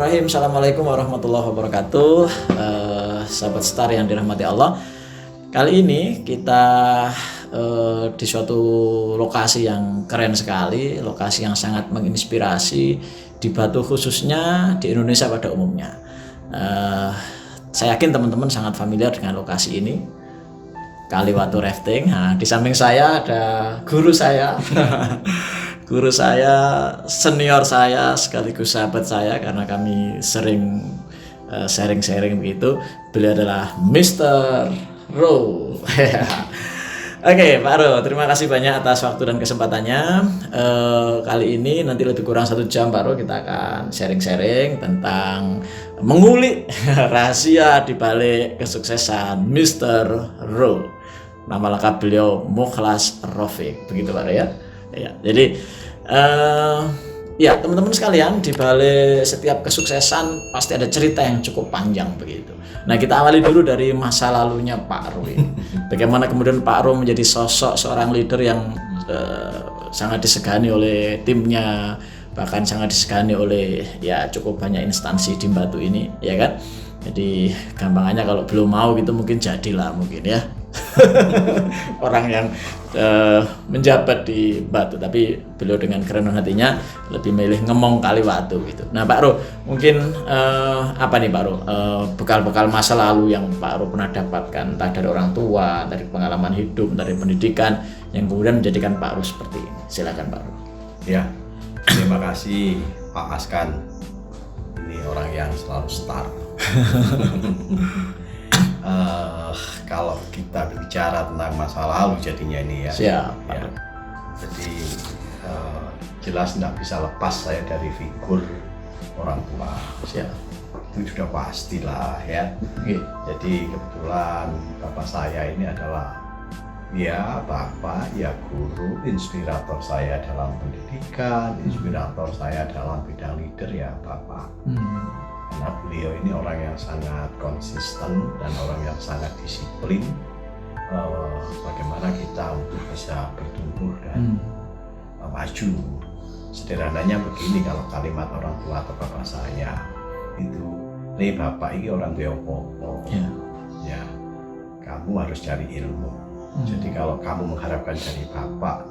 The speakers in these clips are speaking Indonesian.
Bismillahirrahmanirrahim. Assalamualaikum warahmatullahi wabarakatuh. Sahabat Star yang dirahmati Allah. Kali ini kita di suatu lokasi yang keren sekali, lokasi yang sangat menginspirasi di Batu khususnya, di Indonesia pada umumnya. Saya yakin teman-teman sangat familiar dengan lokasi ini, Kaliwatu Rafting. Nah, di samping saya ada guru saya. Guru saya, senior saya, sekaligus sahabat saya karena kami sering sharing-sharing begitu. Beliau adalah Mr. Ro. Oke, Pak Ro, terima kasih banyak atas waktu dan kesempatannya. Kali ini nanti lebih kurang 1 jam, Pak Ro, kita akan sharing-sharing tentang mengulik rahasia di balik kesuksesan Mr. Ro. Nama lengkap beliau Mukhlas Rafiq, begitu Pak Ro ya. Ya, jadi ya teman-teman sekalian, di balik setiap kesuksesan pasti ada cerita yang cukup panjang begitu. Nah, kita awali dulu dari masa lalunya Pak Ro ini. Bagaimana kemudian Pak Ro menjadi sosok seorang leader yang sangat disegani oleh timnya, bahkan sangat disegani oleh ya cukup banyak instansi di Batu ini, ya kan? Jadi gampangannya kalau belum mau gitu mungkin jadilah mungkin ya. Orang yang menjabat di Batu, tapi beliau dengan kerenan hatinya lebih milih ngemong Kaliwatu gitu. Nah Pak Ro, mungkin apa nih Pak Ro, bekal-bekal masa lalu yang Pak Ro pernah dapatkan, entah dari orang tua, dari pengalaman hidup, dari pendidikan, yang kemudian menjadikan Pak Ro seperti ini. Silakan Pak Ro. Ya, terima kasih Pak Askan. Ini orang yang selalu star. Kalau kita bicara tentang masa lalu jadinya ini ya. Siap. Ya. Jadi jelas tidak bisa lepas saya dari figur orang tua. Siap. Itu sudah pastilah ya. Okay. Jadi kebetulan bapak saya ini adalah ya bapak, ya guru, inspirator saya dalam pendidikan, inspirator saya dalam bidang leader ya bapak. Karena beliau ini orang yang sangat konsisten dan orang yang sangat disiplin. Bagaimana kita untuk bisa bertumbuh dan maju. Sederhananya begini, kalau kalimat orang tua atau bapak saya itu, nih bapak ini orang tua opo, ya kamu harus cari ilmu. Jadi kalau kamu mengharapkan dari bapak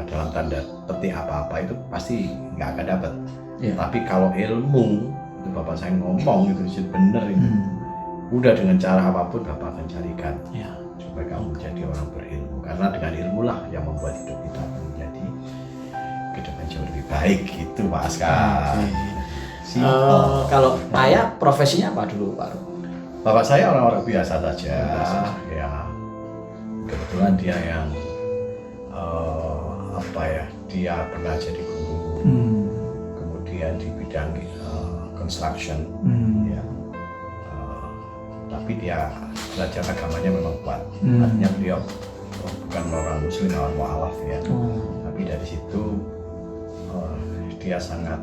dalam tanda petik apa-apa itu pasti nggak akan dapat. Tapi kalau ilmu itu bapak saya ngomong itu benar itu. Udah dengan cara apapun bapak akan carikan supaya kamu menjadi orang berilmu. Karena dengan ilmulah yang membuat hidup kita menjadi ke depan jauh lebih baik gitu Pak Askar. Kalau ayah profesinya apa dulu Pak Ro? Bapak saya orang-orang biasa saja. Ya. Kebetulan dia yang dia pernah jadi guru. Kemudian di bidang construction, ya. Tapi dia belajar agamanya memang kuat. Artinya beliau bukan orang muslim, orang mu'alaf ya. Tapi dari situ dia sangat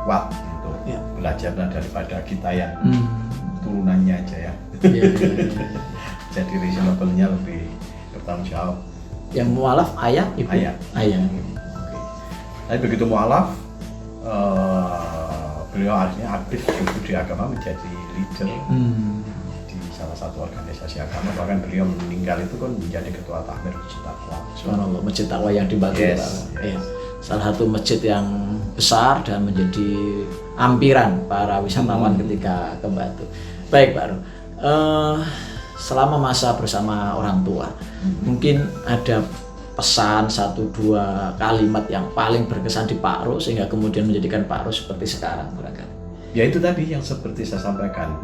kuat untuk belajar daripada kita yang turunannya aja ya. Jadi reasonable-nya lebih bertanggung jawab. Yang mu'alaf ayah, ibu? Ayah. Okay. Tapi begitu mu'alaf, beliau akhirnya aktif di agama, menjadi leader di salah satu organisasi agama. Bahkan beliau meninggal itu kan menjadi ketua takmir Masjid Taqwa. Subhanallah, Masjid Taqwa yang di Batu. Yes. Salah satu masjid yang besar dan menjadi ampiran para wisatawan ketika ke Batu. Baik Pak Ro, selama masa bersama orang tua, mungkin ada pesan 1-2 kalimat yang paling berkesan di Pak Ro sehingga kemudian menjadikan Pak Ro seperti sekarang barangkali. Ya itu tadi yang seperti saya sampaikan,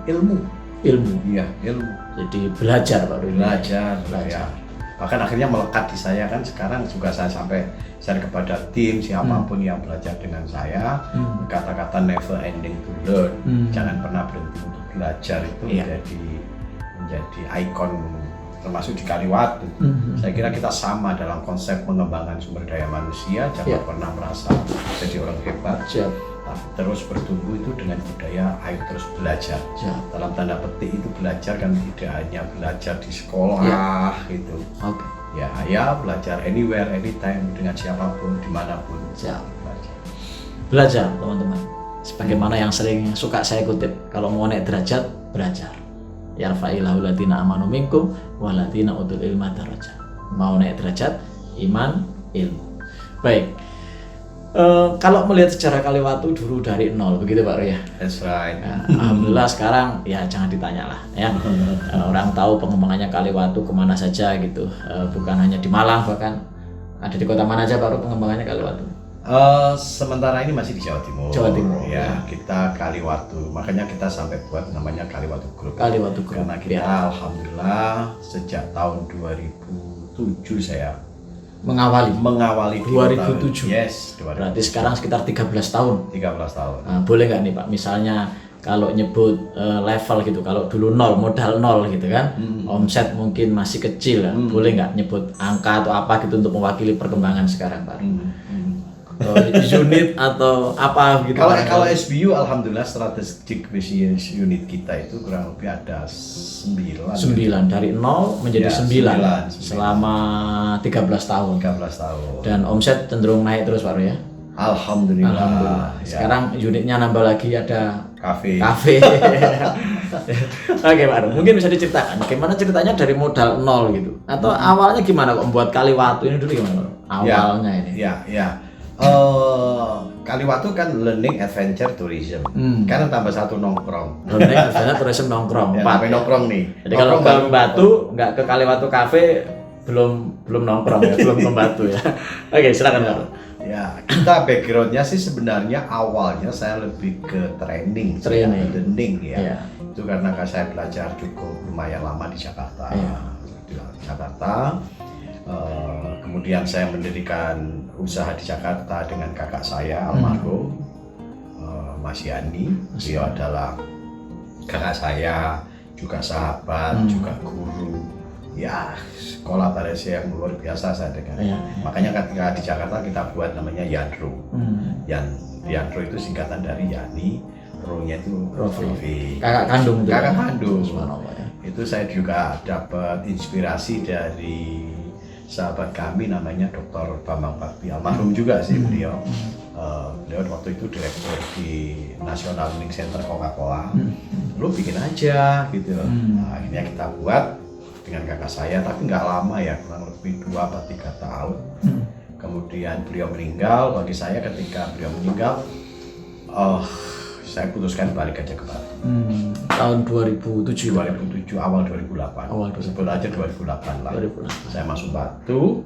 ilmu. Iya, ilmu. Jadi belajar Pak Ro. Belajar. Ya. Bahkan akhirnya melekat di saya kan, sekarang juga saya sampai share kepada tim siapapun yang belajar dengan saya, kata-kata never ending to learn, jangan pernah berhenti untuk belajar itu menjadi ikon termasuk di Kaliwatu. Saya kira kita sama dalam konsep mengembangkan sumber daya manusia, jangan pernah merasa jadi orang hebat, tapi terus bertumbuh itu dengan budaya ayo terus belajar. Dalam tanda petik itu belajar kan tidak hanya belajar di sekolah gitu. Ya belajar anywhere, anytime, dengan siapapun, dimanapun. Belajar teman-teman. Sebagaimana yang sering suka saya kutip, kalau mau naik derajat, belajar. Yarfa'illahu ladina amanu minkum waladina utul ilma darajat. Mau naik derajat, iman, ilmu. Baik. Kalau melihat sejarah Kaliwatu dulu dari nol, begitu Pak Roy ya? That's right. Nah, alhamdulillah sekarang ya jangan ditanya lah ya. Orang tahu pengembangannya Kaliwatu kemana saja gitu. Bukan hanya di Malang, bahkan ada di kota mana aja Pak Roy pengembangannya Kaliwatu? Sementara ini masih di Jawa Timur. Jawa Timur. Ya, kita Kaliwatu. Makanya kita sampai buat namanya Kaliwatu Group. Kaliwatu Group. Karena kita Ya. alhamdulillah sejak tahun 2007 saya Mengawali. mengawali 2007. Yes, 2007. Berarti sekarang sekitar 13 tahun. 13 tahun. Nah, boleh nggak nih Pak, misalnya kalau nyebut level gitu, kalau dulu nol, modal nol gitu kan, omset mungkin masih kecil, ya. Boleh nggak nyebut angka atau apa gitu untuk mewakili perkembangan sekarang Pak? Unit atau apa gitu? Kalau SBU alhamdulillah strategic business unit kita itu kurang lebih ada 9. 9 dari 0 menjadi Ya, 9 9. selama 13 tahun. 13 tahun. Dan omset cenderung naik terus Pak Roy ya. Alhamdulillah. Alhamdulillah. Ya. Sekarang unitnya nambah lagi, ada Kafe. Oke Pak Roy, mungkin bisa diceritakan gimana ceritanya dari modal nol gitu, atau awalnya gimana kok membuat Kaliwatu ini dulu gimana Pak? Awalnya ini. Ya. Kaliwatu kan learning adventure tourism. Karena tambah satu nongkrong. Learning adventure tourism nongkrong. Ya, 4 sampai nongkrong nih. Jadi kalau ke Batu nggak ke Kaliwatu Cafe, belum nongkrong ya, belum ke Batu ya. Oke, silakan Pak Roy. Ya, kita backgroundnya sih sebenarnya awalnya saya lebih ke training. Learning ya. Iya. Itu karena saya belajar cukup lumayan lama di Jakarta. Iya. Di Jakarta. Kemudian saya mendirikan usaha di Jakarta dengan kakak saya almarhum Mas Yani. Beliau adalah kakak saya, juga sahabat, juga guru. Ya, sekolah Malaysia yang luar biasa saya dengar. Iya. Makanya ketika di Jakarta kita buat namanya Yanro. Yanro itu singkatan dari Yani, Ro-nya itu Rofi. Kakak kandung itu. Kakak kandung. Subhanallah ya. Itu saya juga dapat inspirasi dari sahabat kami namanya Dr. Bambang Bakti, almarhum juga sih beliau. Beliau waktu itu direktur di National Learning Center Coca-Cola. Lu bikin aja gitu. Nah, akhirnya kita buat dengan kakak saya, tapi nggak lama ya, kurang lebih 2 atau 3 tahun. Kemudian beliau meninggal. Bagi saya ketika beliau meninggal, saya putuskan balik aja ke Batu. Tahun 2007. 2007 awal 2008. Awal 2008. Sebut aja 2008 lah. 2008. Saya masuk Batu,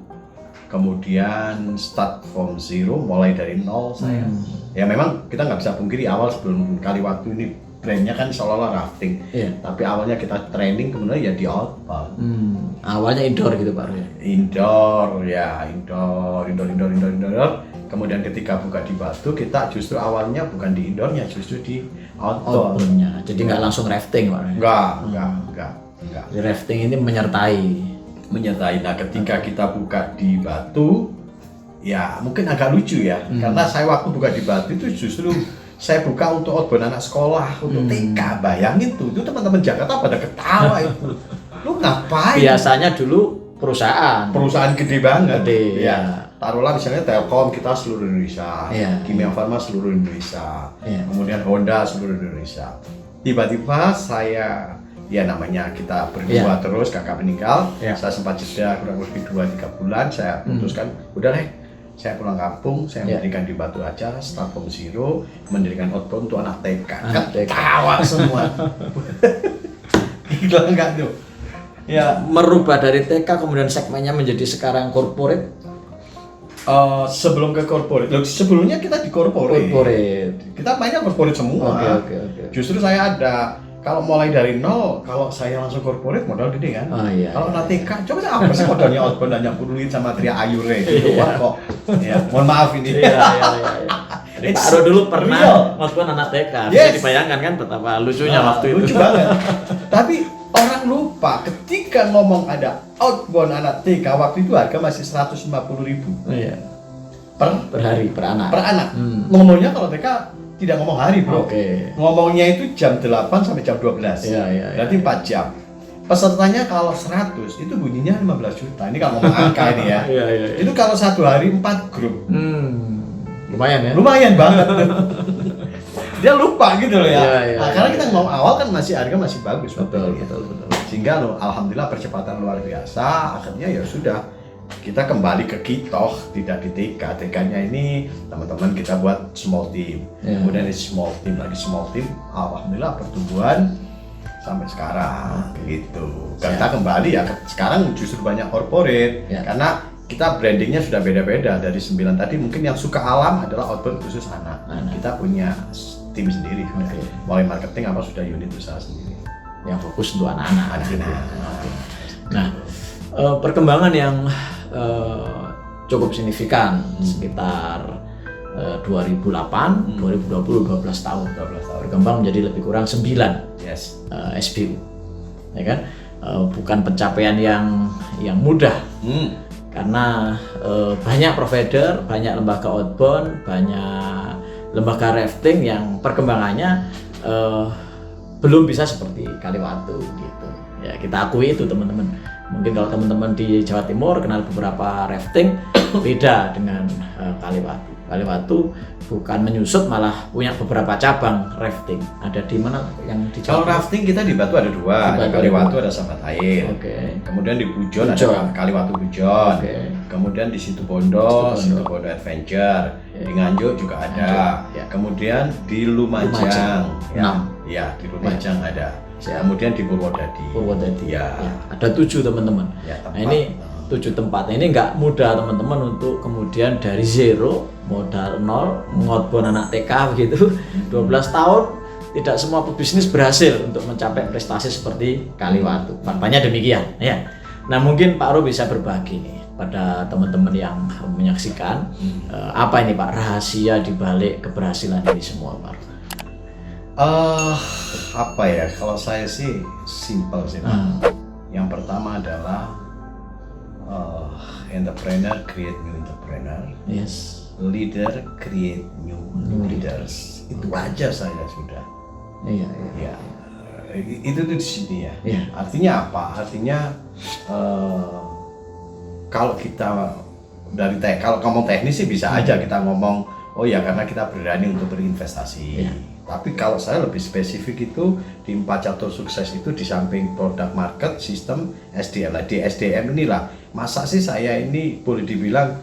kemudian start from zero, mulai dari nol saya. Ya memang kita nggak bisa pungkiri awal sebelum Kaliwatu ini brandnya kan seolah-olah rafting. Iya. Tapi awalnya kita training kemudian ya di outbound. Awalnya indoor gitu Pak Roy. Indoor. Kemudian ketika buka di Batu, kita justru awalnya bukan di indoornya, justru di outdoor. Outboundnya. Jadi nggak langsung rafting Pak Roy. Enggak. Jadi rafting ini menyertai. Nah, ketika kita buka di Batu, ya mungkin agak lucu ya, karena saya waktu buka di Batu itu justru saya buka untuk outbound anak sekolah, untuk TK. Bayangin tuh, itu teman-teman Jakarta pada ketawa itu. Lu ngapain? Biasanya dulu perusahaan Gede banget. Gede, ya. Taruhlah misalnya Telkom kita seluruh Indonesia, Iya. Kimia Farma seluruh Indonesia, Iya. kemudian Honda seluruh Indonesia. Tiba-tiba saya, ya namanya kita berdua terus, kakak meninggal, saya sempat jeda kurang lebih 2-3 bulan, saya putuskan, udah deh, saya pulang kampung, saya mendirikan di Batu aja, start from zero, mendirikan outbound untuk anak TK. Ketawa semua. Gila enggak tuh? ya merubah dari TK kemudian segmennya menjadi sekarang corporate. Sebelum ke corporate, sebelumnya kita di corporate. Kita mainnya corporate semua. Oke. Justru saya ada, kalau mulai dari nol, kalau saya langsung corporate modal gede kan. Kalau anak TK, coba saya apa sih modalnya outbound hanya Purwit sama Tria Ayure gitu. Wah kok. Ya, mohon maaf ini. Iya. Jadi Pak Ro dulu pernah outbound anak TK. Bisa dibayangkan kan betapa lucunya waktu itu. Lucu banget. Tapi orang lupa ketika ngomong ada outbound anak TK waktu itu harga masih 150.000. Iya. Per hari per anak. Ngomongnya kalau TK tidak ngomong hari, Bro. Oke. Ngomongnya itu jam 8 sampai jam 12. Iya. Berarti 4 jam. Pesertanya kalau 100 itu bunyinya 15 juta. Ini kalau ngomong angka ini ya. Iya. Itu kalau satu hari 4 grup. Lumayan ya. Lumayan banget. dia lupa gitu loh ya. Karena iya. kita ngomong awal kan harga masih bagus, Betul. Sehingga alhamdulillah percepatan luar biasa. Akhirnya ya sudah, kita kembali ke kitoh, tidak di TK. TK-nya ini teman-teman kita buat small team, kemudian di small team, alhamdulillah pertumbuhan sampai sekarang gitu. Kita kembali ya sekarang justru banyak corporate karena kita brandingnya sudah beda-beda. Dari 9 tadi mungkin yang suka alam adalah outbound khusus anak. Kita punya tim sendiri, mulai marketing apa sudah unit usaha sendiri yang fokus untuk anak-anak. Nah, perkembangan yang cukup signifikan sekitar 2008, 2020, 12 tahun berkembang menjadi lebih kurang 9 SBU, ya kan? Bukan pencapaian yang mudah, karena banyak provider, banyak lembaga outbound, banyak lembaga rafting yang perkembangannya belum bisa seperti Kaliwatu gitu. Ya kita akui itu teman-teman. Mungkin kalau teman-teman di Jawa Timur kenal beberapa rafting beda dengan Kaliwatu. Kaliwatu bukan menyusut, malah punya beberapa cabang rafting. Ada di mana yang di Jawa? Kalau rafting kita di Batu ada 2, di Kaliwatu ada Sahabat Air. Kemudian di Bujon ada Kaliwatu Bujon. Kemudian di Situbondo Adventure. Di Nganjuk juga ada. Kemudian di Lumajang. Ya, di Lumajang ada. Kemudian di Purwodadi. Ya. Ada 7 teman-teman. Nah ini 7 tempat. Ini nggak mudah teman-teman untuk kemudian dari zero, modal 0, ngodbon anak TK begitu, 12 tahun, tidak semua pebisnis berhasil untuk mencapai prestasi seperti Kaliwatu. Faktanya demikian ya. Nah mungkin Pak Ro bisa berbagi nih pada teman-teman yang menyaksikan apa ini Pak rahasia dibalik keberhasilan ini semua Pak Ro? Apa ya, kalau saya sih simple sih. Yang pertama adalah entrepreneur create new entrepreneur, leader create new leaders. Itu aja saya sudah. Iya. Itu tuh di sini ya. Artinya apa? Artinya kalau kita kalau ngomong teknis sih bisa aja kita ngomong, oh ya karena kita berani untuk berinvestasi. Tapi kalau saya lebih spesifik itu di 4 catur sukses itu di samping produk, market, sistem, SDM. Di SDM inilah, masa sih saya ini boleh dibilang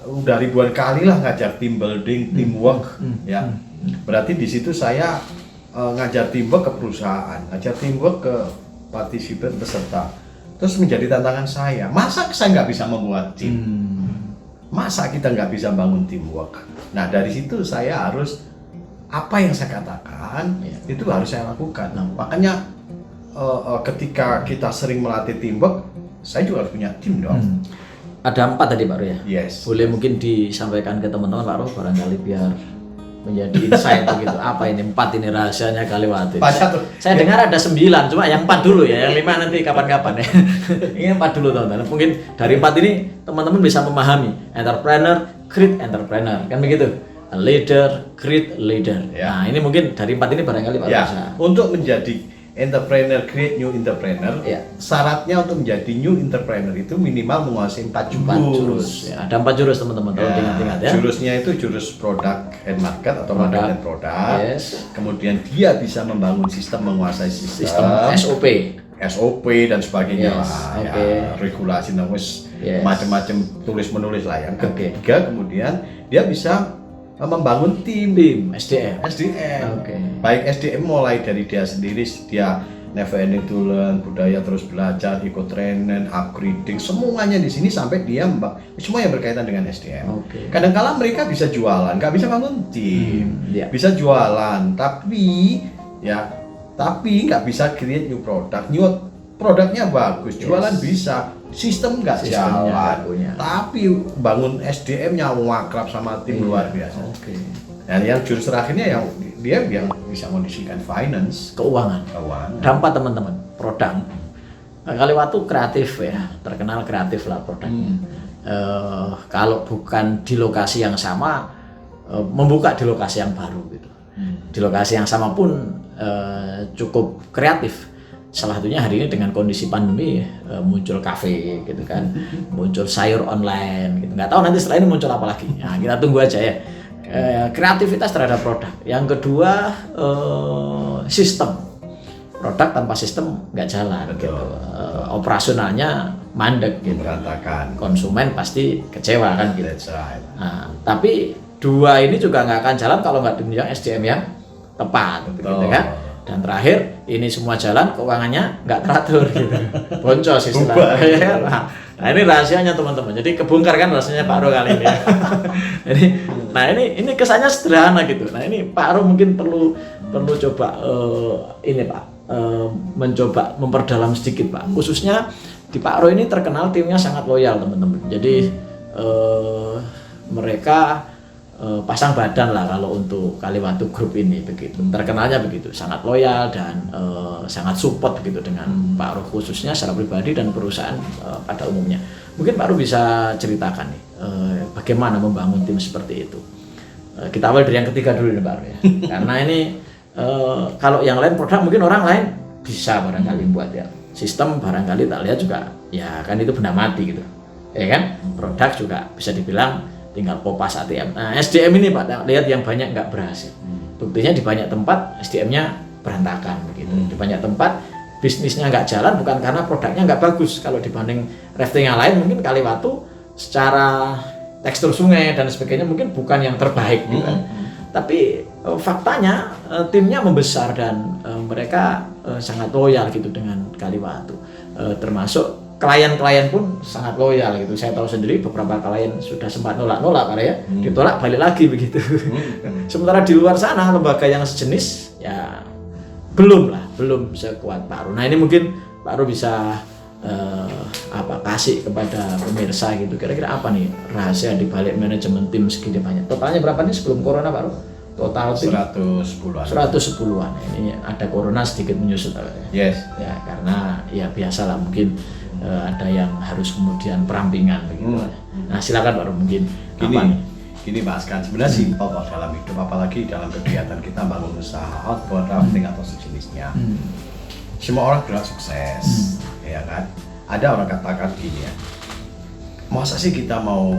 udah ribuan kali lah ngajar team building, teamwork, ya. Berarti di situ saya ngajar teamwork ke perusahaan, ngajar teamwork ke partisipan peserta. Terus menjadi tantangan saya, masa saya nggak bisa membuat tim? Masa kita nggak bisa bangun teamwork? Nah dari situ saya harus apa yang saya katakan itu harus saya lakukan. Makanya ketika kita sering melatih teamwork, saya juga harus punya tim dong. Ada 4 tadi Pak Ro ya? Boleh mungkin disampaikan ke teman-teman Pak Ro barangkali biar menjadi insight begitu. Apa ini 4 ini rahasianya Kaliwatu? Saya dengar ada 9, cuma yang 4 dulu ya, yang 5 nanti kapan-kapan ya. Ini 4 dulu teman-teman. Mungkin dari 4 ini teman-teman bisa memahami entrepreneur, create entrepreneur, kan begitu? A leader, create leader. Nah ini mungkin dari 4 ini barangkali Pak bisa. Untuk menjadi entrepreneur, create new entrepreneur, syaratnya untuk menjadi new entrepreneur itu minimal menguasai 4 jurus. Ada 4 jurus teman-teman, tolong diingat-ingat ya. Jurusnya itu jurus product and market atau market and product. Kemudian dia bisa membangun sistem, menguasai sistem SOP dan sebagainya lah. Regulasi, macam-macam tulis menulis lah. Yang ketiga kemudian dia bisa membangun tim SDM. Baik SDM mulai dari dia sendiri, dia never ending to learn, budaya terus belajar, ikut training, upgrading, semuanya di sini sampai dia semua yang berkaitan dengan SDM. Kadang-kala mereka bisa jualan, nggak bisa bangun tim, bisa jualan, tapi nggak bisa create new product. New produknya bagus, jualan bisa, sistem nggak jalan, tapi bangun SDM-nya akrab sama tim luar biasa. Dan yang jurus terakhirnya dia yang bisa mengondisikan finance, keuangan. Ada 4 teman-teman, produk. Kaliwatu kreatif ya, terkenal kreatif lah produknya. Kalau bukan di lokasi yang sama, membuka di lokasi yang baru gitu. Di lokasi yang sama pun cukup kreatif. Salah satunya hari ini dengan kondisi pandemi muncul kafe gitu kan, muncul sayur online gitu. Nggak tahu nanti setelah ini muncul apa lagi. Nah, kita tunggu aja ya. kreativitas terhadap produk. Yang kedua sistem. Produk tanpa sistem nggak jalan gitu. Operasionalnya mandek gitu. Berantakan. Konsumen pasti kecewa kan gitu. That's right. Nah, tapi dua ini juga nggak akan jalan kalau nggak ditunjang SDM yang tepat gitu kan. Dan terakhir ini semua jalan keuangannya nggak teratur gitu. Boncos istilahnya. Nah ini rahasianya teman-teman. Jadi kebongkar kan rahasianya Pak Ro kali ini. Jadi, nah ini kesannya sederhana gitu. Nah ini Pak Ro mungkin perlu coba ini Pak mencoba memperdalam sedikit Pak. Khususnya di Pak Ro ini terkenal timnya sangat loyal teman-teman. Jadi mereka pasang badan lah kalau untuk Kaliwatu Group ini begitu. Terkenalnya begitu, sangat loyal dan sangat support begitu dengan Pak Ro khususnya secara pribadi dan perusahaan pada umumnya. Mungkin Pak Ro bisa ceritakan nih bagaimana membangun tim seperti itu. Kita awal dari yang ketiga dulu nih Pak Ro ya. Karena ini kalau yang lain produk mungkin orang lain bisa barangkali buat ya. Sistem barangkali tak lihat juga ya kan itu benda mati gitu. Ya kan? Produk juga bisa dibilang tinggal kopas ATM. Nah SDM ini Pak, lihat yang banyak nggak berhasil. Buktinya di banyak tempat SDM-nya berantakan begitu. Di banyak tempat bisnisnya nggak jalan bukan karena produknya nggak bagus. Kalau dibanding rafting yang lain mungkin Kaliwatu secara tekstur sungai dan sebagainya mungkin bukan yang terbaik gitu kan. Tapi faktanya timnya membesar dan mereka sangat loyal gitu dengan Kaliwatu. Termasuk klien-klien pun sangat loyal gitu. Saya tahu sendiri beberapa klien sudah sempat nolak-nolak karena ya ditolak balik lagi begitu. Sementara di luar sana lembaga yang sejenis ya belum sekuat Pak Ro. Nah ini mungkin Pak Ro bisa kasih kepada pemirsa gitu. Kira-kira apa nih rahasia di balik manajemen tim segini banyak? Totalnya berapa nih sebelum corona Pak Ro? Total tim 110-an. 110-an. Ini ada corona sedikit menyusut Yes. ya karena ya biasalah mungkin ada yang harus kemudian perampingan begitu. Nah silakan Pak Ro mungkin gini Mas kan sebenarnya simpel kok dalam hidup, apalagi dalam kegiatan kita bangun usaha outbound rafting atau sejenisnya. Semua orang gerak sukses, ya kan? Ada orang katakan gini ya, masa sih kita mau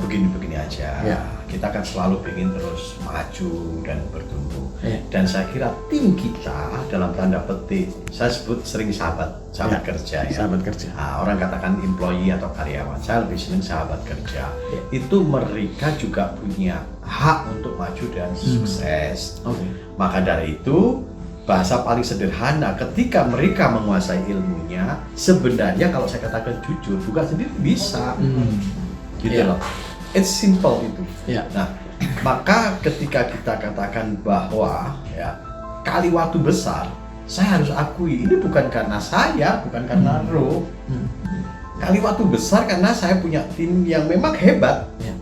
begini-begini aja? Ya. Kita kan selalu ingin terus maju dan bertumbuh. Ya. Dan saya kira tim kita dalam tanda petik, saya sebut sering sahabat Ya. kerja ya. Sahabat kerja. Nah, orang katakan employee atau karyawan, saya lebih senang sahabat kerja. Ya. Itu mereka juga punya hak untuk maju dan sukses. Oke. Maka dari itu, bahasa paling sederhana ketika mereka menguasai ilmunya, sebenarnya kalau saya katakan jujur, juga sendiri bisa. Gitu Ya. loh. It's simple itu. Ya. Nah, maka ketika kita katakan bahwa ya Kaliwatu besar, saya harus akui ini bukan karena saya, bukan karena Ro. Kaliwatu besar karena saya punya tim yang memang hebat. Ya.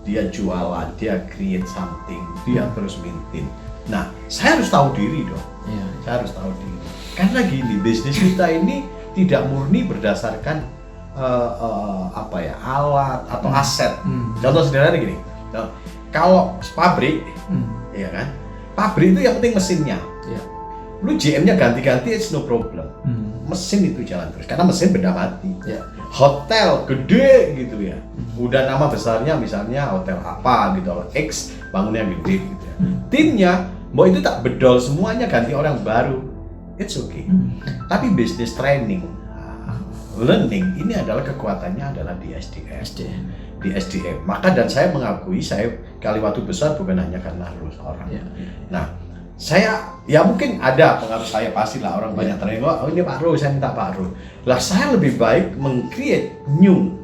Dia jualan, dia create something, dia terus maintain. Nah, saya harus tahu diri dong. Ya. Saya harus tahu diri. Karena gini, bisnis kita ini tidak murni berdasarkan alat atau aset. Contoh sederhana gini, kalau pabrik, ya kan, pabrik itu yang penting mesinnya. Ya. Lu GM-nya ganti-ganti, it's no problem. Mesin itu jalan terus, karena mesin benda mati. Ya. Hotel gede gitu ya, udah nama besarnya misalnya hotel apa gitu, X bangunnya gede gitu ya. Timnya, mau itu tak bedol semuanya ganti orang baru, it's okay. Tapi bisnis training, learning ini adalah kekuatannya adalah di SDM. Di SDM. Maka dan saya mengakui saya Kaliwatu besar bukan hanya karena lulus orang. Ya. Nah, saya ya mungkin ada pengaruh saya pastilah orang banyak tanya, oh ini Pak Ro, saya minta Pak Ro. Lah saya lebih baik meng-create new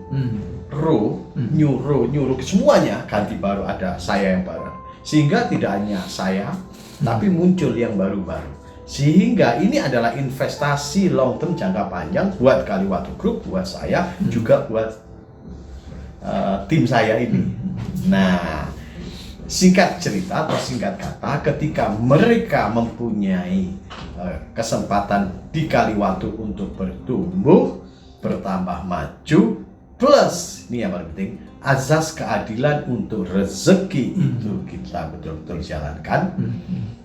Ro, new Ro, semuanya ganti baru ada saya yang baru. Sehingga tidak hanya saya, tapi muncul yang baru-baru. Sehingga ini adalah investasi long term jangka panjang buat Kaliwatu Group, buat saya, juga buat tim saya ini. Nah, singkat cerita atau singkat kata, ketika mereka mempunyai kesempatan di Kaliwatu untuk bertumbuh, bertambah maju, plus ini yang paling penting, azas keadilan untuk rezeki itu kita betul-betul jalankan.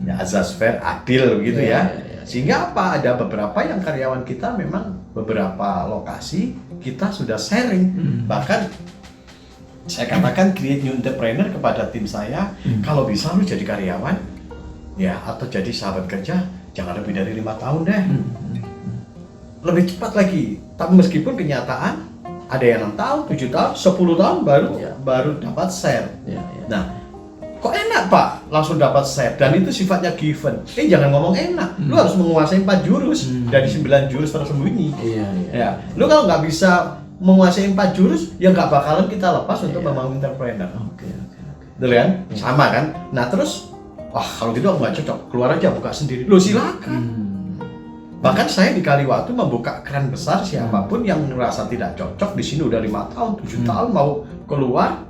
Ya, azas fair, adil gitu ya. Sehingga apa? Ada beberapa yang karyawan kita memang beberapa lokasi kita sudah sharing. Bahkan Saya katakan create new entrepreneur kepada tim saya, kalau bisa lu jadi karyawan, ya atau jadi sahabat kerja, jangan lebih dari 5 tahun deh. Lebih cepat lagi. Tapi meskipun kenyataan ada yang 6 tahun, 7 tahun, 10 tahun baru dapat share. Nah, kok enak Pak langsung dapat share dan itu sifatnya given. Jangan ngomong enak, lu harus menguasai 4 jurus dari 9 jurus tersembunyi. Ya, lu kalau nggak bisa menguasai 4 jurus, ya nggak bakalan kita lepas untuk membangun entrepreneur. Betul kan? Sama kan? Nah terus, wah kalau gitu aku nggak cocok, keluar aja buka sendiri. Lo silakan. Bahkan saya di Kaliwatu membuka keran besar, siapapun yang merasa tidak cocok di sini udah 5 tahun, 7 tahun mau keluar,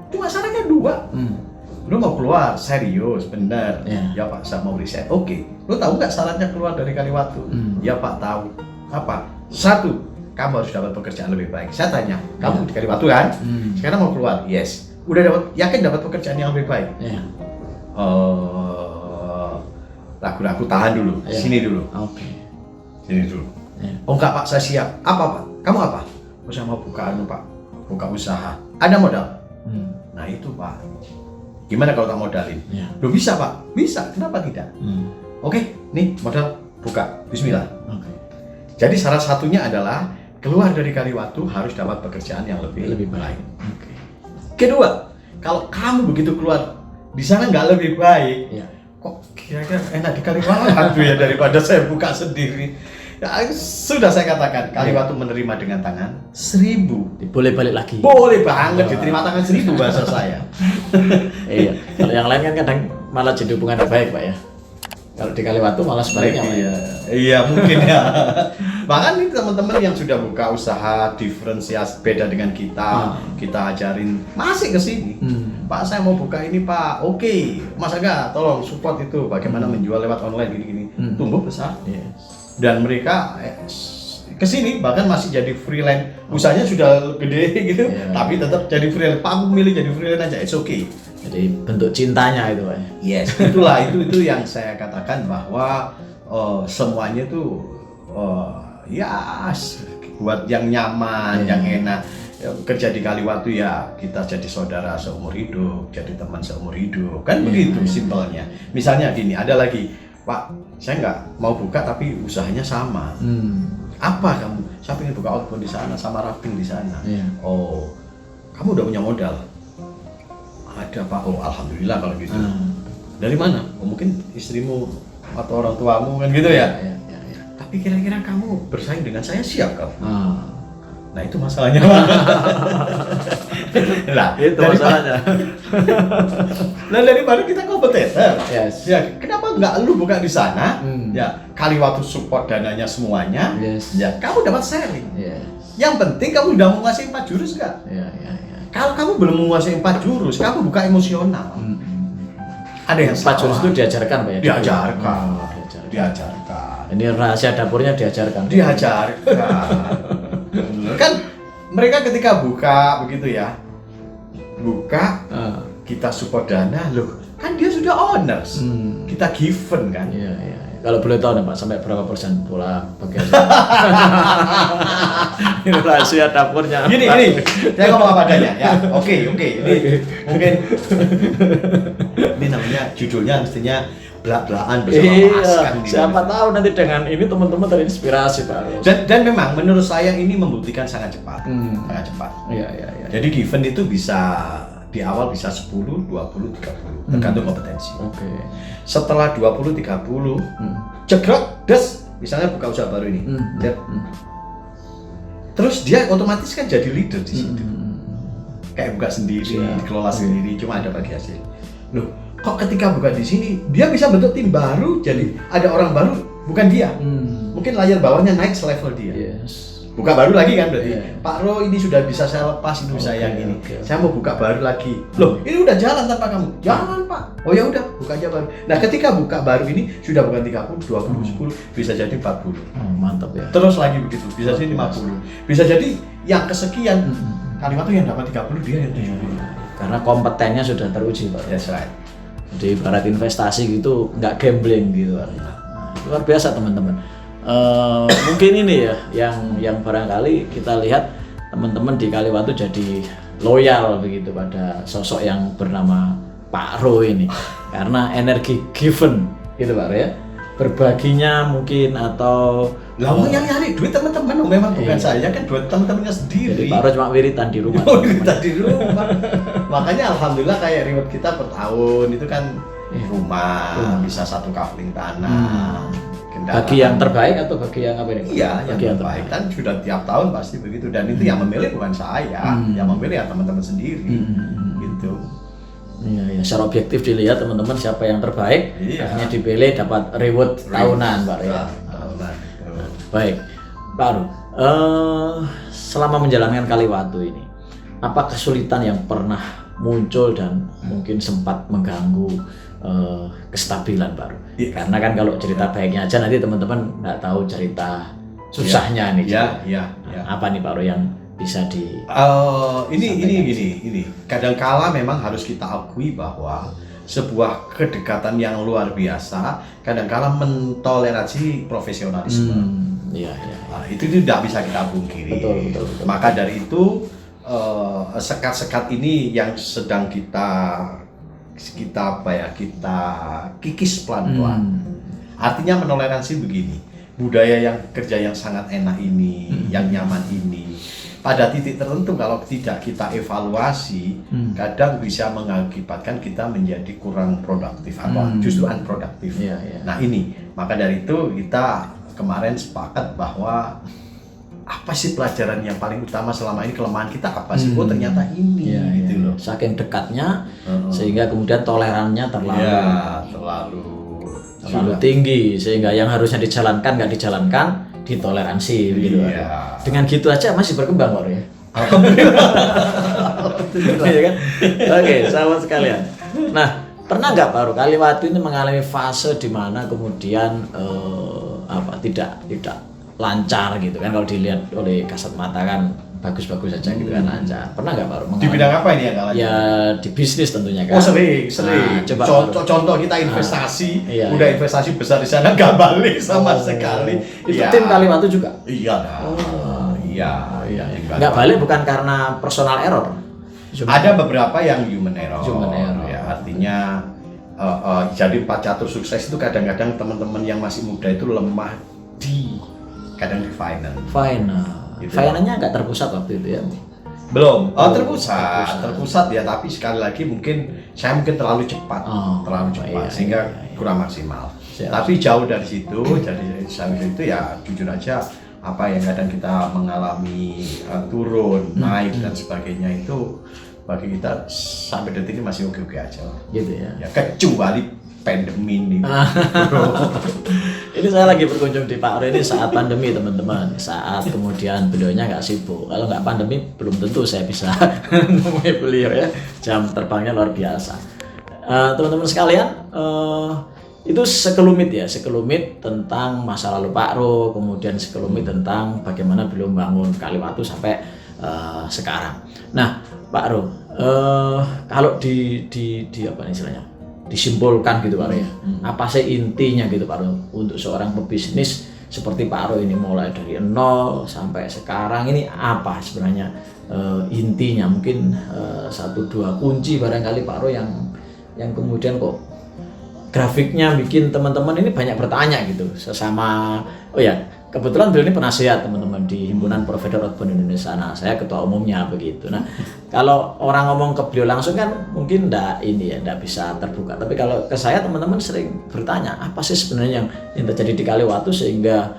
cuma syaratnya 2. Lu mau keluar serius, bener? Ya Pak, saya mau riset. Oke. Lu tahu nggak syaratnya keluar dari Kaliwatu? Ya Pak, tahu. Apa? 1, kamu harus dapat pekerjaan lebih baik. Saya tanya, kamu di Kaliwatu kan? Sekarang mau keluar? Yes. Udah yakin dapat pekerjaan yang lebih baik? Ragu-ragu, tahan dulu. Sini dulu. Sini dulu. Oh enggak Pak, saya siap. Apa Pak? Kamu apa? Oh, saya mau buka Pak. Buka usaha. Ada modal? Nah itu Pak. Gimana kalau tak modalin? Loh bisa Pak? Bisa. Kenapa tidak? Oke, nih modal, buka. Bismillah. Jadi salah satunya adalah keluar dari Kaliwatu harus dapat pekerjaan yang lebih baik. Kedua, kalau kamu begitu keluar di sana nggak lebih baik, kok kira-kira enak di Kaliwatu ya daripada saya buka sendiri. Ya, sudah saya katakan Kaliwatu menerima dengan tangan 1000. Boleh balik lagi. Boleh banget diterima tangan 1000 bahasa saya. Iya. Kalau yang lain kan kadang malah jadi hubungan yang baik Pak ya. Kalau di Kaliwatu malah sebaliknya Pak. Iya mungkin ya. Bahkan ini teman-teman yang sudah buka usaha diferensiasi beda dengan kita, kita ajarin masih ke sini. Pak saya mau buka ini Pak, oke. Mas Aga tolong support itu bagaimana menjual lewat online gini-gini. Tumbuh besar. Dan mereka ke sini bahkan masih jadi freelance. Usahanya sudah gede gitu, tapi tetap jadi freelance. Pak milih jadi freelance aja, it's okay. Jadi bentuk cintanya itu Pak. Yes, itulah itu yang saya katakan bahwa semuanya tuh buat yang nyaman, yang enak. Kerja di Kaliwatu ya kita jadi saudara seumur hidup, jadi teman seumur hidup, kan begitu simpelnya. Misalnya gini, ada lagi, Pak, saya nggak mau buka tapi usahanya sama. Apa kamu? Saya pengen buka outbound di sana, sama wrapping di sana. Oh, kamu udah punya modal? Ada Pak. Oh, alhamdulillah kalau gitu. Dari mana? Oh, mungkin istrimu atau orang tuamu kan gitu ya. Tapi kira-kira kamu bersaing dengan saya siap kamu? Nah itu masalahnya. Nah itu masalahnya. Nah daripada kita kompetitor, ya kenapa nggak lu buka di sana? Ya Kaliwatu support dananya semuanya. Ya kamu dapat sharing. Yang penting kamu udah menguasai 4 jurus nggak? Kalau kamu belum menguasai 4 jurus, kamu buka emosional. Ada yang 4 jurus itu diajarkan Pak ya? Diajarkan. Ini rahasia dapurnya diajarkan. Kan mereka ketika buka begitu ya, buka kita support dana loh, kan dia sudah owners, kita given kan. Kalau boleh tahu nih Pak, sampai berapa persen pula bagian? Ini rahasia dapurnya. Gini, saya ngomong apa adanya ya. Oke. Ini mungkin ini namanya judulnya mestinya belak-belakan bersama Mas kan. Siapa tahu nanti dengan ini teman-teman terinspirasi Pak. Dan memang menurut saya ini membuktikan sangat cepat. Sangat cepat. Jadi given itu bisa di awal bisa 10, 20, 30 tergantung kompetensi. Setelah 20, 30 cekrek des misalnya buka usaha baru ini. Terus dia otomatis kan jadi leader di situ. Kayak buka sendiri, dikelola sendiri, cuma ada bagi hasil. Loh, kok ketika buka di sini dia bisa bentuk tim baru, jadi ada orang baru bukan dia. Mungkin layar bawahnya naik selevel dia. Buka baru lagi kan berarti. Pak Ro ini sudah bisa saya lepas ini saya yang ini. Saya mau buka baru lagi. Loh, ini udah jalan tanpa kamu. Jalan Pak. Oh ya udah, buka aja baru. Nah, ketika buka baru ini sudah bukan 30, 20, 10, bisa jadi 40. Mantap ya. Terus lagi begitu, bisa jadi 50. Bisa jadi yang kesekian Kaliwatu yang dapat 30 dia yang 70. Karena kompetennya sudah teruji Pak. That's right. Jadi ibarat investasi gitu, nggak gambling gitu. Luar biasa teman-teman. Mungkin ini ya yang barangkali kita lihat teman-teman di Kaliwatu jadi loyal begitu pada sosok yang bernama Pak Ro ini, karena energi given gitu Pak Ro ya, berbaginya mungkin atau Lah yang nyari duit teman-teman memang bukan saya, kan duit teman-temannya jadi sendiri. Pak Ro cuma wiritan di rumah. Oh, kita di rumah. Makanya alhamdulillah kayak reward kita per tahun itu kan rumah, bisa 1 kafling tanah. Bagi yang terbaik atau bagi yang apa ini? Iya, yang Bagi terbaik kan sudah tiap tahun pasti begitu, dan itu yang memilih bukan saya, yang memilih ya teman-teman sendiri. Gitu. Iya, ya. Secara objektif dilihat teman-teman siapa yang terbaik, Iya. akhirnya dipilih dapat reward tahunan Pak Ro ya. Tahunan. Baik, Pak Ro, selama menjalankan Kaliwatu ini, apa kesulitan yang pernah muncul dan mungkin sempat mengganggu kestabilan Pak Ro? Iya. Karena kan kalau cerita baiknya aja nanti teman-teman nggak tahu cerita susahnya nih. Iya. Apa nih Pak Ro yang bisa di Ini kadangkala memang harus kita akui bahwa sebuah kedekatan yang luar biasa kadangkala mentoleransi profesionalisme. Iya. Nah, itu tidak bisa kita pungkiri. Betul. Maka dari itu sekat-sekat ini yang sedang kita kikis pelan-pelan. Artinya menoleransi begini, budaya yang kerja yang sangat enak ini, yang nyaman ini, pada titik tertentu kalau tidak kita evaluasi, kadang bisa mengakibatkan kita menjadi kurang produktif atau justru unproduktif. Iya. Nah ini, maka dari itu kita kemarin sepakat bahwa apa sih pelajaran yang paling utama selama ini, kelemahan kita apa sih? Oh ternyata ini, gitu loh. Saking dekatnya sehingga kemudian tolerannya terlalu tinggi, sehingga yang harusnya dijalankan nggak dijalankan, ditoleransi begitu. Dengan gitu aja masih berkembang Pak Ro ya. Iya kan? Oke, sahabat sekalian. Nah, pernah nggak Pak Ro Kaliwatu ini mengalami fase di mana kemudian tidak lancar gitu kan, kalau dilihat oleh kasat mata kan bagus-bagus saja gitu kan, lancar. Pernah nggak Pak Ro Di bidang apa ini yang nggak lancar? Ya di bisnis tentunya kan. Oh sering. Nah, coba Contoh kita investasi, iya. udah investasi besar di sana nggak balik sama sekali. Itu tim Kaliwatu juga? Iya. Iya. Nggak balik bukan karena personal error. Ada beberapa yang human error. Ya, artinya jadi 4 catur sukses itu kadang-kadang teman-teman yang masih muda itu lemah kadang di finance. Gitu. Finance-nya nggak terpusat waktu itu ya? Belum. Terpusat ya, tapi sekali lagi saya mungkin terlalu cepat, sehingga kurang maksimal. Tapi jauh dari situ, dari itu ya jujur aja apa yang kadang kita mengalami turun, naik dan sebagainya itu bagi kita sampai detik ini masih oke-oke aja. Gitu ya. Kecuali pandemi ini. Ini saya lagi berkunjung di Pak Ro ini saat pandemi teman-teman, saat kemudian beliaunya nggak sibuk. Kalau nggak pandemi belum tentu saya bisa nemui beliau ya, jam terbangnya luar biasa. Teman-teman sekalian, itu sekelumit tentang masa lalu Pak Ro, kemudian sekelumit tentang bagaimana beliau membangun Kaliwatu sampai sekarang. Nah Pak Ro, kalau di apa istilahnya, disimpulkan gitu Pak Ro ya, apa sih intinya gitu Pak Ro untuk seorang pebisnis seperti Pak Ro ini, mulai dari nol sampai sekarang ini, apa sebenarnya intinya? Mungkin 1-2 kunci barangkali Pak Ro yang kemudian kok grafiknya bikin teman-teman ini banyak bertanya gitu sesama. Oh ya, kebetulan beliau ini penasihat teman-teman di Himpunan Provider Outbound Indonesia. Nah, saya ketua umumnya begitu. Nah, kalau orang ngomong ke beliau langsung kan mungkin enggak bisa terbuka. Tapi kalau ke saya teman-teman sering bertanya, apa sih sebenarnya yang terjadi di Kaliwatu sehingga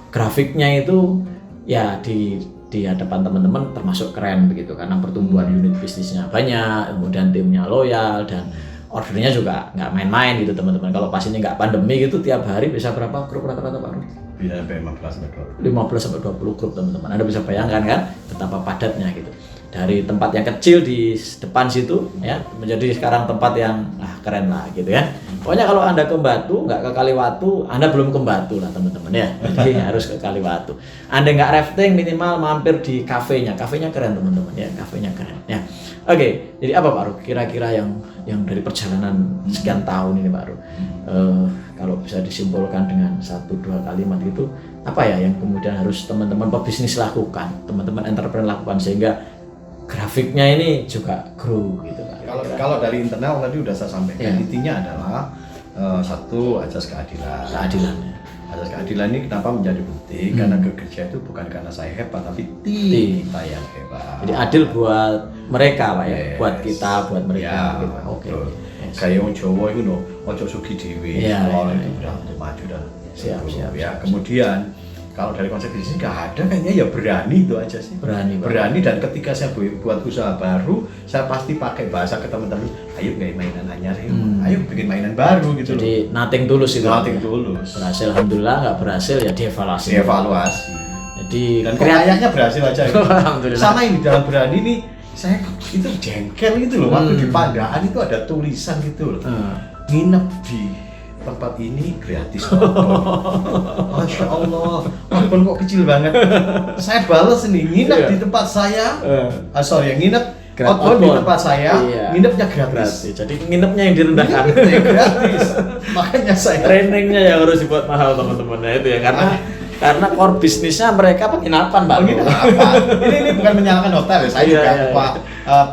grafiknya itu ya di hadapan teman-teman termasuk keren begitu, karena pertumbuhan unit bisnisnya banyak, kemudian timnya loyal dan ordernya juga nggak main-main gitu teman-teman. Kalau pas ini nggak pandemi gitu, tiap hari bisa berapa grup rata-rata Pak Ro? Bisa sampai 15 sampai 20 grup teman-teman. Anda bisa bayangkan kan betapa padatnya gitu. Dari tempat yang kecil di depan situ ya menjadi sekarang tempat yang keren lah gitu ya. Pokoknya kalau Anda ke Batu nggak ke Kaliwatu, Anda belum ke Batu lah teman-teman ya. Jadi harus ke Kaliwatu. Anda nggak rafting minimal mampir di kafenya. Kafenya keren teman-teman ya, kafenya keren ya. Oke, jadi apa Pak Ro kira-kira yang dari perjalanan sekian tahun ini Pak Ro, kalau bisa disimpulkan dengan 1-2 kalimat gitu, apa ya yang kemudian harus teman-teman pebisnis lakukan, teman-teman entrepreneur lakukan sehingga grafiknya ini juga grow gitu Pak. Kalau dari internal tadi udah saya sampaikan, intinya adalah satu asas keadilan. Keadilannya. Asas keadilan ini kenapa menjadi penting? Karena kerja itu bukan karena saya hebat, tapi tim kita yang hebat. Jadi adil buat mereka Pak ya, buat kita, buat mereka. Ya, gitu, Pak. Oke. Kayak wong Jawa itu loh, ojo sugi dewe, kalau itu udah maju dan siap. Ya, kemudian kalau dari konsep bisnis nggak ada kayaknya ya berani itu aja sih. Berani dan ketika saya buat usaha baru, saya pasti pakai bahasa ke teman-teman, ayo nggak mainan anyar yuk, ayo bikin mainan baru gitu. Jadi nothing tulus itu. Nothing tulus. Berhasil alhamdulillah, nggak berhasil ya dievaluasi. Jadi dan kayaknya berhasil aja. Alhamdulillah. Sama ini dalam berani nih, saya itu jengkel gitu loh. Waktu di Pandaan itu ada tulisan gitu loh. Nginep di tempat ini gratis. Masya Allah, walaupun kok kecil banget. Saya balas nih, nginep di tempat saya. Nginep outbound di tempat saya, nginepnya gratis. Jadi nginepnya yang direndahkan. Gratis. Makanya saya trainingnya yang harus dibuat mahal teman-teman. Nah, itu ya karena core bisnisnya mereka penginapan Pak. Ini bukan menyalahkan hotel ya. Saya juga Pak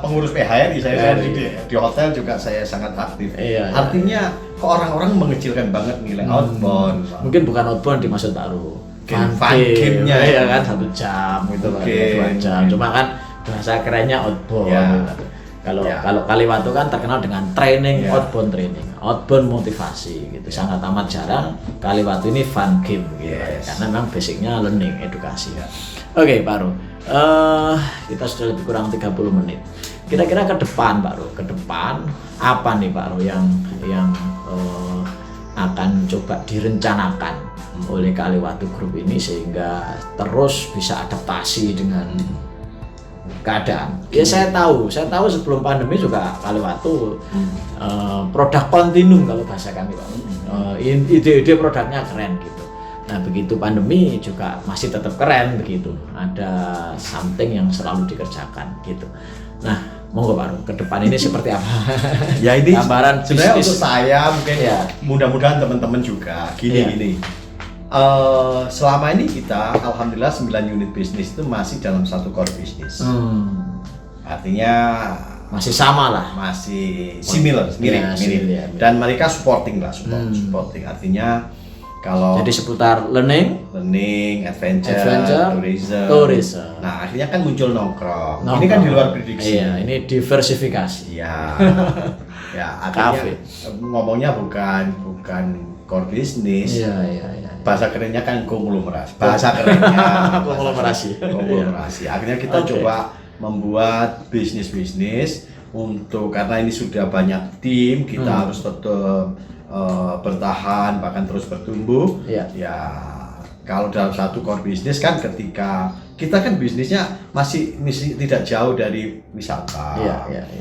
pengurus PHRI, saya di hotel juga saya sangat aktif. Artinya kok orang-orang mengecilkan banget nilai outbound. Mungkin bukan outbound dimaksud baru. Fun game-nya ya kan 1 jam gitu Pak. 2 jam. Cuma kan bahasa kerennya outbound. Kalau Kaliwatu kan terkenal dengan training, outbound training, outbound motivasi gitu. Sangat amat jarang Kaliwatu ini fun game gitu. Karena memang basicnya learning, edukasi. Oke, Pak Ru. Kita sudah lebih kurang 30 menit. Kira-kira ke depan Pak Ru, apa nih Pak Ru yang akan coba direncanakan oleh Kaliwatu Group ini sehingga terus bisa adaptasi dengan keadaan. Ya saya tahu sebelum pandemi juga Kaliwatu produk kontinum kalau bahasa kami Pak. Ide-ide produknya keren gitu. Nah begitu pandemi juga masih tetap keren begitu. Ada something yang selalu dikerjakan gitu. Nah monggo Pak Ru, ke depan ini seperti apa? Ya ini gambaran sebenarnya bisnis. untuk saya mungkin mudah-mudahan teman-teman juga gini. Selama ini kita alhamdulillah 9 unit bisnis itu masih dalam satu core bisnis. Artinya masih sama lah, masih similar, mirip. Dan mereka supporting. Artinya kalau jadi seputar learning, adventure, tourism. Nah, akhirnya kan muncul nongkrong. Ini kan di luar prediksi. Iya, ini diversifikasi. Ya, akhirnya ngomongnya bukan core bisnis. Iya. Bahasa kerennya kan konglomerasi. Konglomerasi. Akhirnya kita coba membuat bisnis untuk karena ini sudah banyak tim, kita harus tetap bertahan bahkan terus bertumbuh. Ya kalau dalam satu core bisnis kan ketika kita kan bisnisnya masih tidak jauh dari wisata.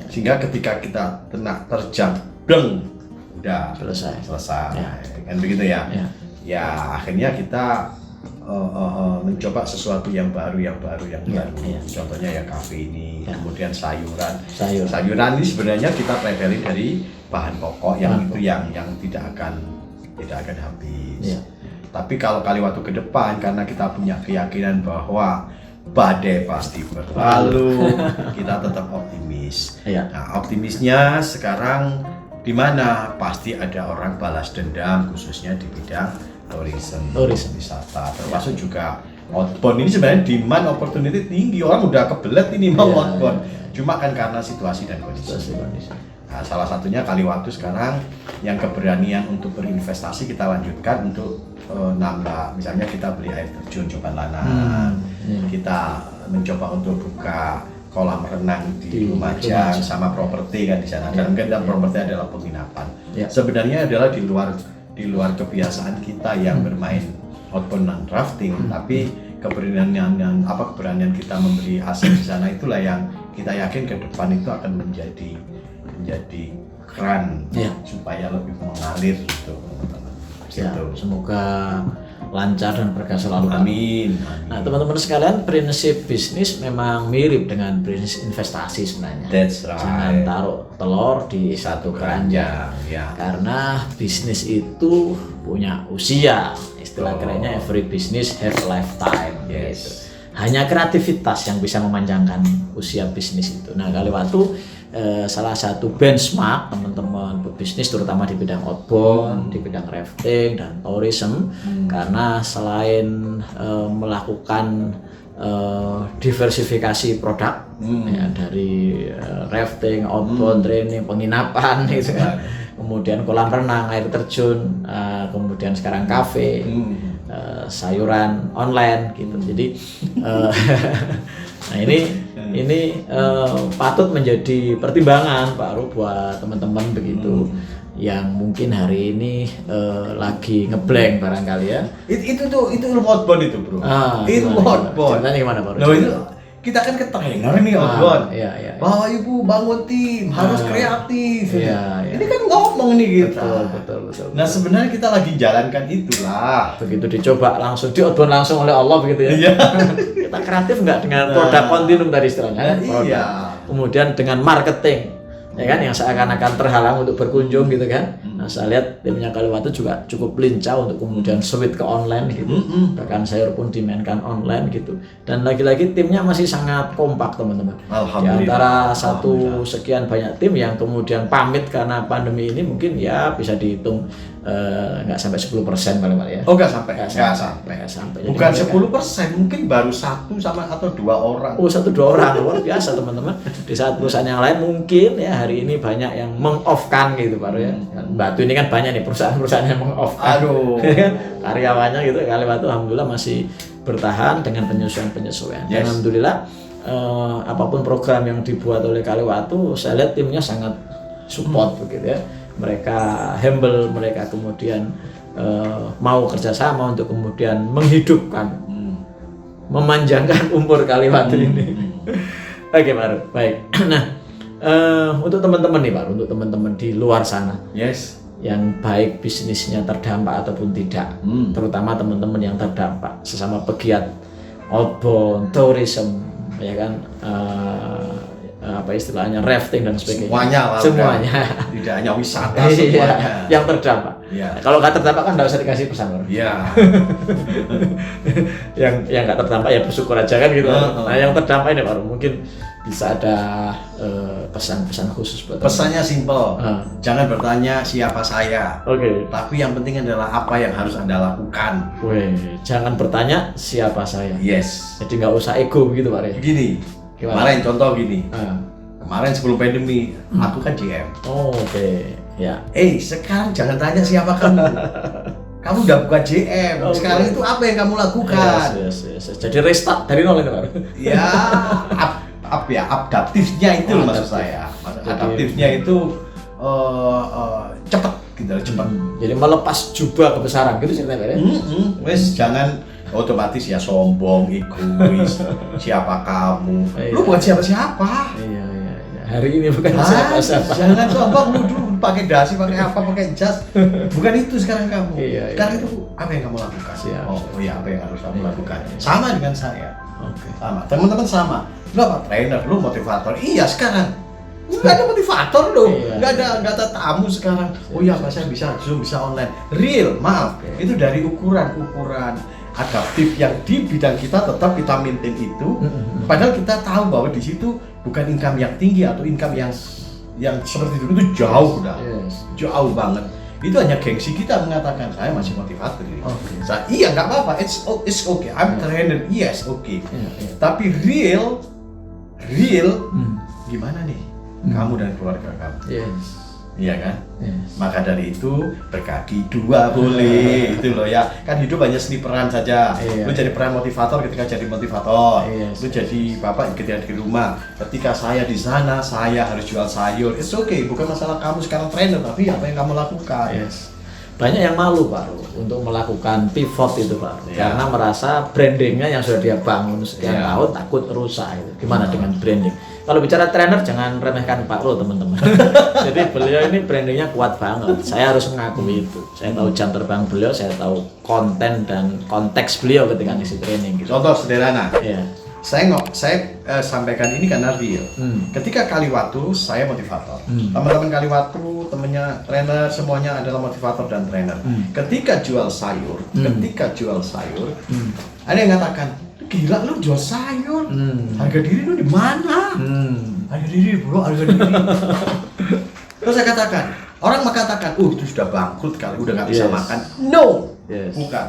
Sehingga ketika kita terjang udah selesai. Kan begitu ya. Ya akhirnya kita mencoba sesuatu yang baru. Contohnya ya kafe ini, kemudian sayuran ini sebenarnya kita preparing dari bahan pokok yang tidak akan habis. Tapi kalau Kaliwatu ke depan karena kita punya keyakinan bahwa badai pasti berlalu, kita tetap optimis. Nah, optimisnya sekarang di mana pasti ada orang balas dendam khususnya di bidang tourism wisata, termasuk juga outbound. Ini sebenarnya demand opportunity tinggi, orang udah kebelet ini mau outbound. Cuma kan karena situasi dan kondisi. Nah, salah satunya Kaliwatu sekarang yang keberanian untuk berinvestasi kita lanjutkan untuk nambah, misalnya kita beli air terjun Coban Lanang, kita mencoba untuk buka kolam renang di Lumajang sama properti kan di sana. Dan kan properti adalah penginapan. Sebenarnya adalah di luar kebiasaan kita yang bermain outbound dan rafting, tapi keberanian kita membeli aset di sana itulah yang kita yakin ke depan itu akan menjadi keran supaya lebih mengalir gitu. Semoga lancar dan berkah selalu. Amin. Nah teman-teman sekalian, prinsip bisnis memang mirip dengan bisnis investasi sebenarnya. That's right. Jangan taruh telur di satu keranjang. Karena bisnis itu punya usia. Istilah kerennya every business have lifetime. Gitu. hanya kreativitas yang bisa memanjangkan usia bisnis itu. Nah, Kaliwatu salah satu benchmark teman-teman pebisnis terutama di bidang outbound, di bidang rafting dan tourism, karena selain melakukan diversifikasi produk ya, dari rafting, outbound, training, penginapan gitu kan, kemudian kolam renang, air terjun, kemudian sekarang kafe, sayuran online gitu. Jadi nah ini patut menjadi pertimbangan Pak Ru buat teman-teman begitu yang mungkin hari ini lagi ngeblank barangkali ya. Itu ilmu outbound itu, Bro. Ilmu outbound. Ceritanya gimana, Pak Ru? Loh, itu kita kan ke trainer nih outbound. Iya. Bahwa Ibu bangun tim harus kreatif. Iya. Ini kan ngomong nih kita. Betul. Nah, sebenarnya kita lagi jalankan itulah. Begitu dicoba langsung di outbound langsung oleh Allah begitu ya. Iya. Kita kreatif nggak dengan produk kontinum tadi istilahnya? Produk. Iya. Kemudian dengan marketing, ya kan, yang seakan-akan terhalang untuk berkunjung gitu kan. Nah, saya lihat timnya Kaliwatu juga cukup lincah untuk kemudian switch ke online gitu. Bahkan sayur pun dimainkan online gitu. Dan lagi-lagi timnya masih sangat kompak teman-teman. Di antara satu sekian banyak tim yang kemudian pamit karena pandemi ini mungkin ya bisa dihitung nggak sampai 10% paling ya. Oh, nggak sampai. Jadi Bukan mereka, 10%, mungkin baru 1 atau 2 orang. Oh, 1-2 orang, luar biasa teman-teman. Di saat perusahaan yang lain mungkin ya hari ini banyak yang meng-off-kan gitu Pak ya. Batu ini kan banyak nih perusahaan-perusahaan yang meng-off-kan. Aduh. Karyawannya gitu. Kaliwatu alhamdulillah masih bertahan dengan penyesuaian-penyesuaian. Yes. Alhamdulillah apapun program yang dibuat oleh Kaliwatu, saya lihat timnya sangat support begitu ya. Mereka humble, mereka kemudian mau kerjasama untuk kemudian menghidupkan, memanjangkan umur Kaliwatu ini. Oke, Pak Ru. Baik. Nah, untuk teman-teman nih Pak, untuk teman-teman di luar sana, Yes. yang baik bisnisnya terdampak ataupun tidak, terutama teman-teman yang terdampak sesama pegiat outbound, tourism, ya kan, apa istilahnya, rafting dan sebagainya. Semuanya. Tidak hanya wisata, Iya, semuanya. yang terdampak. Iya. Kalau nggak terdampak kan nggak usah dikasih pesan, Bro. Iya. yang nggak terdampak ya bersyukur aja kan gitu. Nah, yang terdampak ini baru mungkin bisa ada pesan-pesan khusus buat Pesannya simpel. Jangan bertanya siapa saya. Oke. Tapi yang penting adalah apa yang harus Anda lakukan. Weh, jangan bertanya siapa saya. Yes. Jadi nggak usah ego begitu, Pak Re. Gini. Gimana? Kemarin contoh gini. Kemarin sebelum pandemi, aku kan GM. Oh, oke. Ya. Sekarang jangan tanya siapa kamu. Kamu udah bukan GM. Sekarang itu apa yang kamu lakukan? Yes. Jadi restart dari nol ini, Pak. Ya, adaptifnya itu maksud saya. Adaptifnya itu cepat gitu, cepat. Jadi melepas jubah kebesaran gitu ceritanya, Pak ya. Wes jangan otomatis ya sombong, egois. Siapa kamu? Iya. Lu bukan siapa-siapa. Iya. Hari ini bukan siapa-siapa. Jangan sombong lu dulu pakai dasi, pakai apa, pakai jas. Bukan itu sekarang kamu. Iya. Sekarang itu apa yang kamu lakukan? Siap. Oh iya, apa yang harus kamu lakukan? Sama dengan saya. Oke. Sama. Teman-teman sama. Lu apa? Trainer, lu motivator. Iya, sekarang. Nggak ada motivator loh. Iya. Nggak ada tamu sekarang. Oh iya, Pak, saya bisa Zoom, bisa online. Real, maaf. Oke. Itu dari ukuran adaptif yang di bidang kita tetap kita maintain itu. Padahal kita tahu bahwa di situ bukan income yang tinggi atau income yang seperti dulu itu jauh dah. Yes. Jauh banget. Itu hanya gengsi kita mengatakan saya masih motivator. Iya, nggak apa-apa. It's okay. I'm trainer. Yes, okay. Iya. Tapi real gimana nih kamu dan keluarga kamu? Yes. Iya kan? Yes. Maka dari itu berkaki dua boleh itu loh ya. Kan hidup hanya seni peran saja. Iya. Lu jadi peran motivator ketika jadi motivator. Yes. Lu jadi bapak ketika di rumah. Ketika saya di sana saya harus jual sayur. It's okay. Bukan masalah kamu sekarang trainer, tapi apa yang kamu lakukan. Yes. Banyak yang malu Pak Ru untuk melakukan pivot itu Pak Ru. Iya. Karena merasa brandingnya yang sudah dia bangun sekian Iya. tahun takut rusak itu. Gimana dengan branding? Kalau bicara trainer jangan remehkan Pak Ru teman-teman. Jadi beliau ini brandingnya kuat banget. Saya harus mengakui itu. Saya tahu jam terbang beliau, saya tahu konten dan konteks beliau ketika ngisi training gitu. Contoh sederhana. Iya. Saya sampaikan ini karena real. Ketika Kaliwatu, saya motivator. Teman-teman Kaliwatu, temennya trainer, semuanya adalah motivator dan trainer. Ketika jual sayur, ada yang mengatakan, Gila lu jual sayur. Harga diri lu di mana? Harga diri bro, harga diri. Terus saya katakan, orang mengatakan, itu sudah bangkrut kali, udah nggak bisa makan. No, bukan.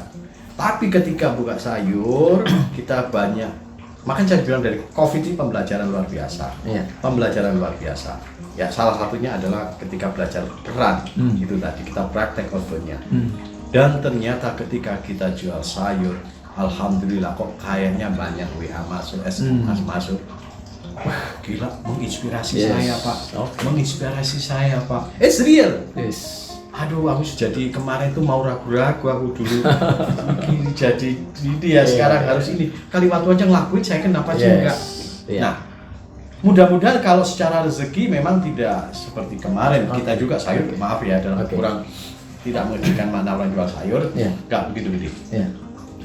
Tapi ketika buka sayur, kita banyak. Makanya saya bilang dari COVID ini pembelajaran luar biasa. Pembelajaran luar biasa. Ya salah satunya adalah ketika belajar peran, itu tadi kita praktek outputnya. Dan ternyata ketika kita jual sayur, alhamdulillah kok kayaknya banyak WA masuk, SMS masuk. Wah gila, menginspirasi saya Pak, menginspirasi saya Pak. It's real. Aduh, aku jadi kemarin tuh mau ragu-ragu aku dulu. Ini jadi ini ya sekarang harus ini. Kali waktu aja ngelakuin, saya kenapa juga? Nah, mudah-mudahan kalau secara rezeki memang tidak seperti kemarin. Kita juga sayur, maaf ya, dalam kurang tidak mengertikan makna orang jual sayur, nggak begitu gede.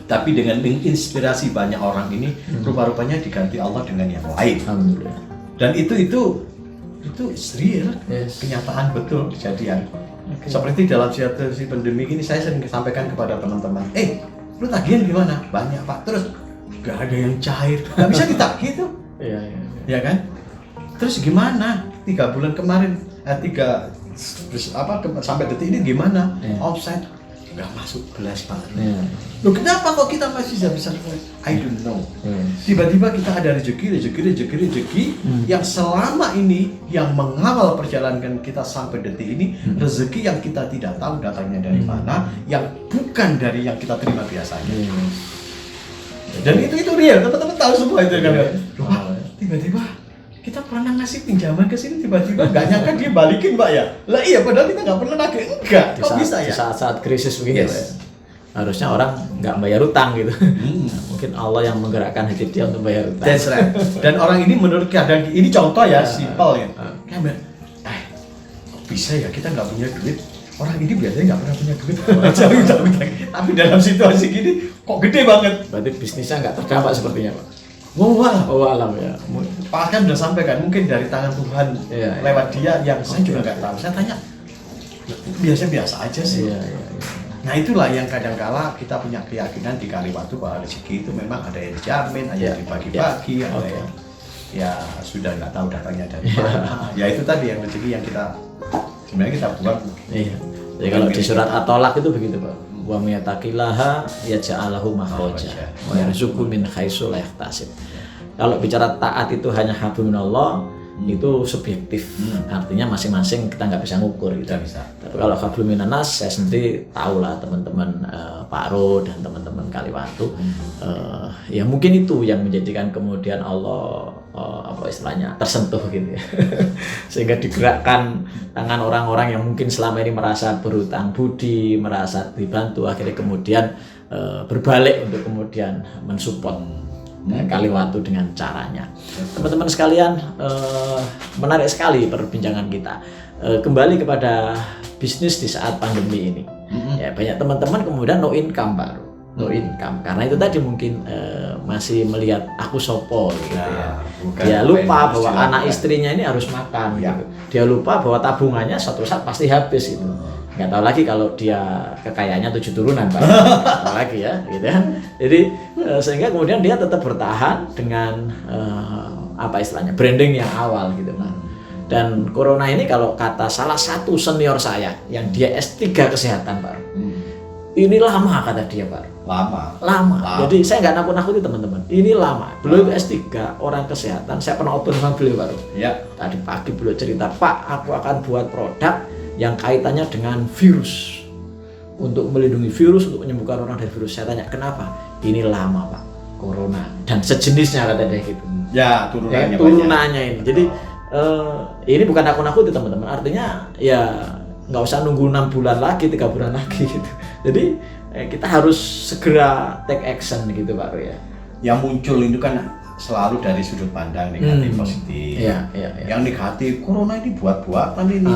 Tapi dengan inspirasi banyak orang ini, rupa-rupanya diganti Allah dengan yang lain. Alhamdulillah. Dan itu real, kenyataan betul kejadian. Seperti dalam situasi pandemi ini, saya sering sampaikan kepada teman-teman, lu tagihan gimana? Banyak Pak, terus nggak ada yang cair, nggak bisa ditagih tuh. Ya kan? Terus gimana? 3 bulan kemarin, sampai detik ini gimana? Offset nggak masuk belas Pak. Loh kenapa kok kita masih bisa? I don't know. Tiba-tiba kita ada rezeki yang selama ini yang mengawal perjalanan kita sampai detik ini, rezeki yang kita tidak tahu datangnya dari mana, yang bukan dari yang kita terima biasanya. Dan itu real, teman-teman tahu semua itu kan. Tiba-tiba kita pernah ngasih pinjaman ke sini, tiba-tiba nggak nyangka dia balikin Pak ya. Lah iya, padahal kita nggak pernah nagih. Enggak, kok bisa ya? Di saat-saat krisis begini Pak ya. Harusnya orang nggak bayar utang gitu. Mungkin Allah yang menggerakkan hati dia untuk bayar utang. That's right. Dan orang ini menurut kadang ini contoh ya, simpel ya. Kayak kok bisa ya kita nggak punya duit? Orang ini biasanya nggak pernah punya duit. Tapi dalam situasi gini kok gede banget. Berarti bisnisnya nggak terdampak sepertinya Pak. Alam ya. Pak kan udah sampaikan mungkin dari tangan Tuhan lewat dia yang saya juga nggak tahu. Saya tanya biasa aja sih. Nah itulah yang kadang-kala kita punya keyakinan di kali waktu bahwa rezeki itu memang ada yang dijamin, ada yang dibagi-bagi, ada yang ya sudah nggak tahu datangnya dari mana. Ya itu tadi yang rezeki yang kita sebenarnya kita buat. Jadi kalau di surat At-Tolaq itu begitu Pak. Wa miyattaqillaha yaj'alahu makhraja wa yarzuqhu min haitsu la yahtasib. Kalau bicara taat itu hanya hablum minallah, itu subjektif. Artinya masing-masing kita nggak bisa ngukur gitu. Tapi kalau hablum minannas, saya sendiri tahu lah teman-teman Pak Ro dan teman-teman Kaliwatu, ya mungkin itu yang menjadikan kemudian Allah istilahnya tersentuh gitu ya. Sehingga digerakkan tangan orang-orang yang mungkin selama ini merasa berutang budi, merasa dibantu, akhirnya kemudian berbalik untuk kemudian mensupport Kaliwatu dengan caranya. Teman-teman sekalian, menarik sekali perbincangan kita. Kembali kepada bisnis di saat pandemi ini. Ya, banyak teman-teman kemudian no income baru. No income karena itu tadi mungkin masih melihat aku sopo gitu ya. Dia lupa bahwa anak istrinya ini harus makan gitu. Dia lupa bahwa tabungannya suatu saat pasti habis itu. Nggak tahu lagi kalau dia kekayaannya 7 turunan Pak. Nggak tahu lagi ya gitu kan. Jadi sehingga kemudian dia tetap bertahan dengan istilahnya branding yang awal gitu Pak. Dan corona ini kalau kata salah satu senior saya yang dia S3 kesehatan Pak. Ini lama kata dia Pak. Lama. Jadi saya nggak nakut-nakuti teman-teman. Ini lama. Beliau itu S3 orang kesehatan. Saya pernah open sama beliau Pak. Tadi pagi beliau cerita, Pak, aku akan buat produk yang kaitannya dengan virus. Untuk melindungi virus, untuk menyembuhkan orang dari virus. Saya tanya, kenapa? Ini lama Pak. Corona dan sejenisnya kata dia gitu. Ya, turunannya ini. Jadi ini bukan nakut-nakuti teman-teman. Artinya ya nggak usah nunggu 6 bulan lagi, 3 bulan lagi gitu. Jadi kita harus segera take action gitu Pak Roy ya. Yang muncul itu kan selalu dari sudut pandang negatif positif. Yang negatif, corona ini buat-buatan ini.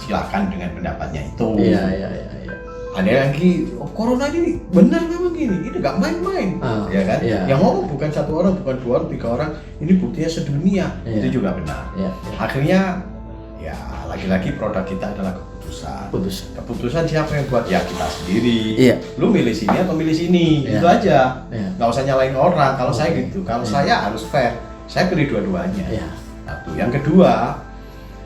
Silakan dengan pendapatnya itu. Ada lagi, corona ini benar memang gini, ini nggak main-main, ya kan? Yang ngomong bukan 1 orang, bukan 2 orang, 3 orang, ini buktinya sedunia, itu juga benar. Akhirnya, ya lagi-lagi produk kita adalah Keputusan siapa yang buat? Ya kita sendiri. Iya. Lu milih sini atau milih sini, Iya. itu aja. Iya. Nggak usah nyalain orang. Kalau saya Oke. gitu, kalau Iya. saya harus fair. Saya pilih dua-duanya. Iya. Satu. Yang kedua,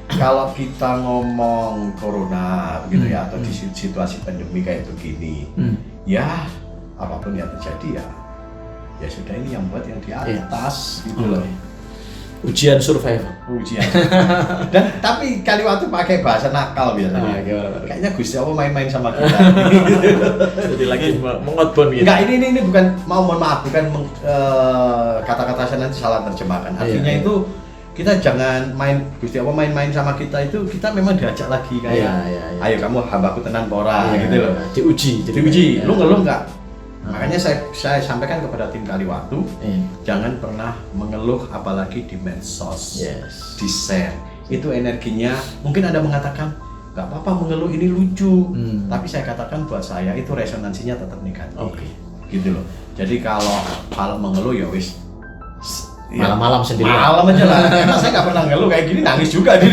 kalau kita ngomong corona begitu ya, atau di situasi pandemi kayak begini, ya apapun yang terjadi ya sudah, ini yang buat yang di atas gitu loh. Ujian survival. Ujian. Dan tapi kali waktu pakai bahasa nakal biasanya. Gimana? Kayaknya Gusti Allah main-main sama kita. Jadi lagi mengodbon gitu. Enggak, ini bukan mohon maaf, bukan kata-kata saya nanti salah terjemahkan. Artinya Iya. itu kita jangan main, Gusti Allah main-main sama kita, itu kita memang diajak lagi kayak Iya. ayo kamu hambaku tenan pora Iya, gitu loh. Diuji. Diuji, Iya. lu ngeluh enggak? Makanya saya sampaikan kepada tim Kaliwatu, Iya. jangan pernah mengeluh apalagi di medsos. Yes. Di share itu energinya, mungkin Anda mengatakan nggak apa-apa mengeluh, ini lucu, tapi saya katakan buat saya itu resonansinya tetap negatif. Oke. Gitu loh. Jadi kalau mengeluh ya wis Malam-malam sendiri. malam aja lah, karena saya nggak pernah ngeluh kayak gini, nangis juga di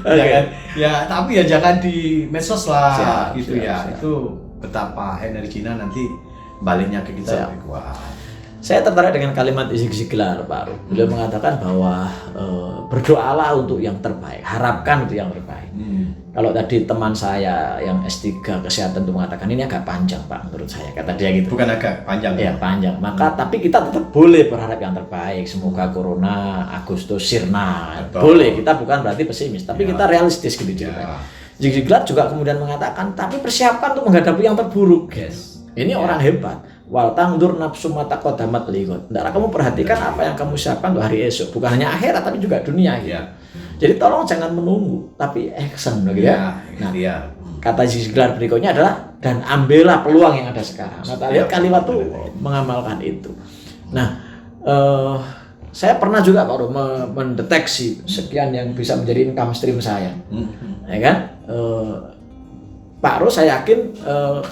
ya kan, ya tapi ya jangan di medsos lah. Siap. Itu betapa energinya nanti baliknya ke kita Siap. lebih kuat. Saya tertarik dengan kalimat Zig Ziglar, Pak Ru. Beliau mengatakan bahwa berdoalah untuk yang terbaik, harapkan untuk yang terbaik. Kalau tadi teman saya yang S3 kesehatan itu mengatakan ini agak panjang, Pak, menurut saya, kata dia gitu. Bukan agak panjang. Ya, panjang. Maka tapi kita tetap boleh berharap yang terbaik. Semoga corona Agustus sirna. Betul. Boleh, kita bukan berarti pesimis, tapi kita realistis gitu ceritanya. Zig Ziglar juga kemudian mengatakan, tapi persiapkan untuk menghadapi yang terburuk. Yes. Ini orang hebat. Wal tangdur nafsu mata qadamat ligot. Hendaklah kamu perhatikan apa yang kamu siapkan untuk hari esok, bukan hanya akhirat tapi juga dunia. Gitu. Ya. Jadi tolong jangan menunggu, tapi action, gitu ya. Nah, kata Zig Ziglar berikutnya adalah dan ambillah peluang yang ada sekarang. Nah, kita lihat Kaliwatu mengamalkan itu. Nah, saya pernah juga Pak Ru mendeteksi sekian yang bisa menjadi income stream saya, ya kan? Pak Ru, saya yakin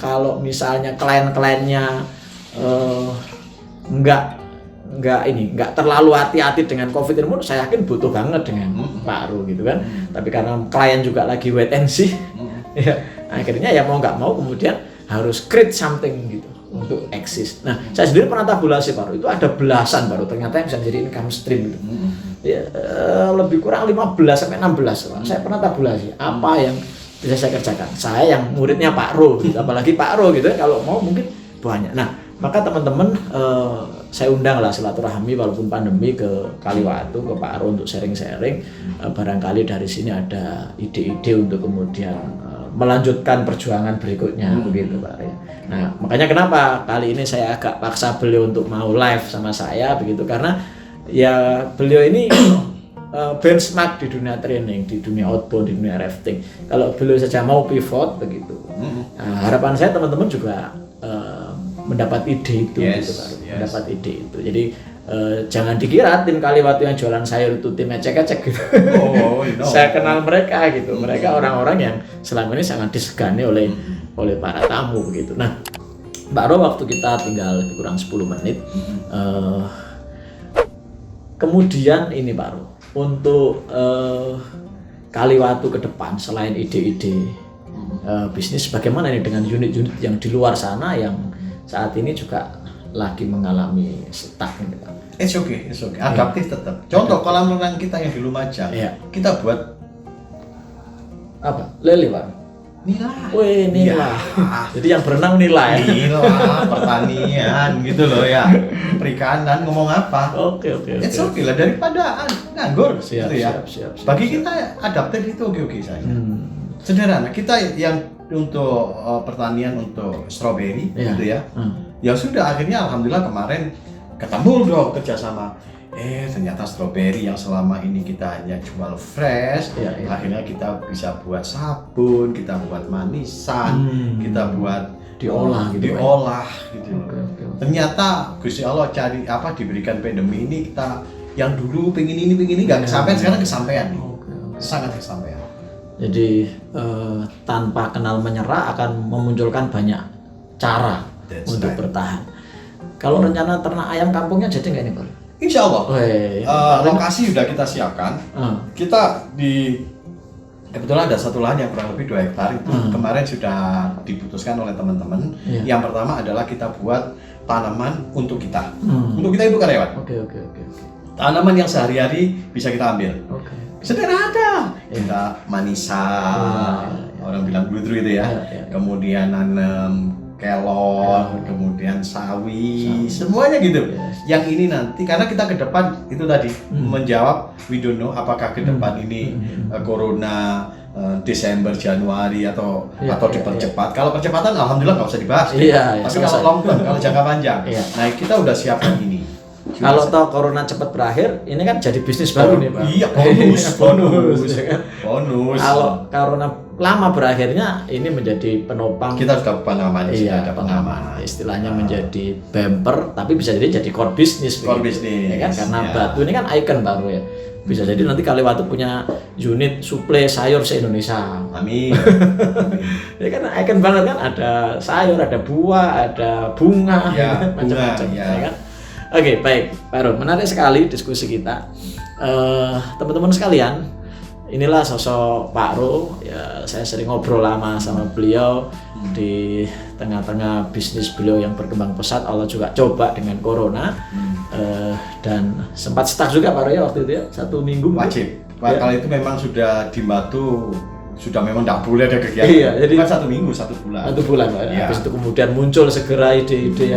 kalau misalnya klien-kliennya nggak terlalu hati-hati dengan COVID ini, saya yakin butuh banget dengan Pak Ru gitu kan. Tapi karena klien juga lagi wait and see, ya, akhirnya ya mau nggak mau kemudian harus create something gitu untuk eksis. Nah, saya sendiri pernah tabulasi Pak Ru, itu ada belasan baru ternyata yang bisa menjadi income stream gitu. Ya, lebih kurang 15 sampai 16 Pak. Saya pernah tabulasi apa yang bisa saya kerjakan. Saya yang muridnya Pak Ro, gitu. Apalagi Pak Ro gitu, kalau mau mungkin banyak. Nah, maka teman-teman saya undang lah silaturahmi walaupun pandemi ke Kaliwatu, ke Pak Ro untuk sharing-sharing. Barangkali dari sini ada ide-ide untuk kemudian melanjutkan perjuangan berikutnya begitu Pak ya. Nah, makanya kenapa kali ini saya agak paksa beliau untuk mau live sama saya begitu, karena ya beliau ini benchmark di dunia training, di dunia outbound, di dunia rafting. Kalau beliau saja mau pivot begitu, nah, harapan saya teman-teman juga mendapat ide itu, gitu, mendapat ide itu. Jadi jangan dikira tim Kaliwatu yang jualan sayur itu tim ecek-ecek gitu. Saya kenal mereka gitu. Mereka orang-orang yang selama ini sangat disegani oleh para tamu begitu. Nah, Mbak Ro, waktu kita tinggal lebih kurang 10 menit. Kemudian ini Pak Ro, untuk Kaliwatu ke depan selain ide-ide bisnis, bagaimana ini dengan unit-unit yang di luar sana yang saat ini juga lagi mengalami stuck ini Pak? It's okay. Adaptif tetap. Contoh kolam renang kita yang di Lumajang, kita buat apa? Lele Pak? Nila. Wih, nila. Jadi yang berenang nila ya? Nila, pertanian gitu loh ya. Perikanan, ngomong apa? Oke. It's okay lah, daripada nganggur Siap. Bagi kita adaptif itu oke saja. Sederhana, kita yang untuk pertanian untuk stroberi gitu ya. Ya sudah, akhirnya alhamdulillah kemarin ketemu dong kerjasama. Ternyata stroberi yang selama ini kita hanya jual fresh, akhirnya kita bisa buat sabun, kita buat manisan, kita buat diolah gitu. Okay. Ternyata Gusti Allah diberikan pandemi ini, kita yang dulu pengen ini nggak kesampaian, sekarang kesampaian nih. Sangat kesampaian. Jadi tanpa kenal menyerah akan memunculkan banyak cara untuk bertahan. Kalau rencana ternak ayam kampungnya jadi nggak ini Pak? Insya Allah. Lokasi sudah kita siapkan. Kita di Kebetulan ada satu lahan yang kurang lebih 2 hektar itu kemarin sudah diputuskan oleh teman-teman. Iya. Yang pertama adalah kita buat tanaman untuk kita. Untuk kita itu karyawan. Oke. Tanaman yang sehari-hari bisa kita ambil. Oke. Sederhana. Kita manisan, orang bilang gludru itu ya. Kemudian nanam kelor, kemudian sawi, semuanya gitu. Yang ini nanti karena kita ke depan itu tadi menjawab we don't know apakah ke depan ini corona Desember, Januari atau dipercepat. Kalau percepatan alhamdulillah nggak usah dibahas. Tapi kalau long term, kalau jangka panjang, nah kita udah siapkan ini. Kalau toh corona cepat berakhir, ini kan jadi bisnis baru nih Pak. Iya, bonus. Kalau corona lama berakhirnya, ini menjadi penopang. Kita sudah pengaman, Iya, ada pengaman. Istilahnya menjadi bumper, tapi bisa jadi core bisnis. Core bisnis. Ya kan? Karena batu ini kan ikon baru ya. Bisa jadi nanti Kaliwatu punya unit suplai sayur se-Indonesia. Amin. Ya kan ikon banget kan, ada sayur, ada buah, ada bunga, macam-macam. Ya kan? Oke, baik, Pak Ro. Menarik sekali diskusi kita. Teman-teman sekalian, inilah sosok Pak Ro. Ya, saya sering ngobrol lama sama beliau di tengah-tengah bisnis beliau yang berkembang pesat. Allah juga coba dengan corona dan sempat stuck juga Pak Ro ya waktu itu ya, 1 minggu. Wajib. Kalau itu memang sudah di Batu sudah memang tidak boleh ada kegiatan. Iya, jadi bukan 1 minggu, 1 bulan. 1 bulan Pak. Ya. Habis itu kemudian muncul segera ide-ide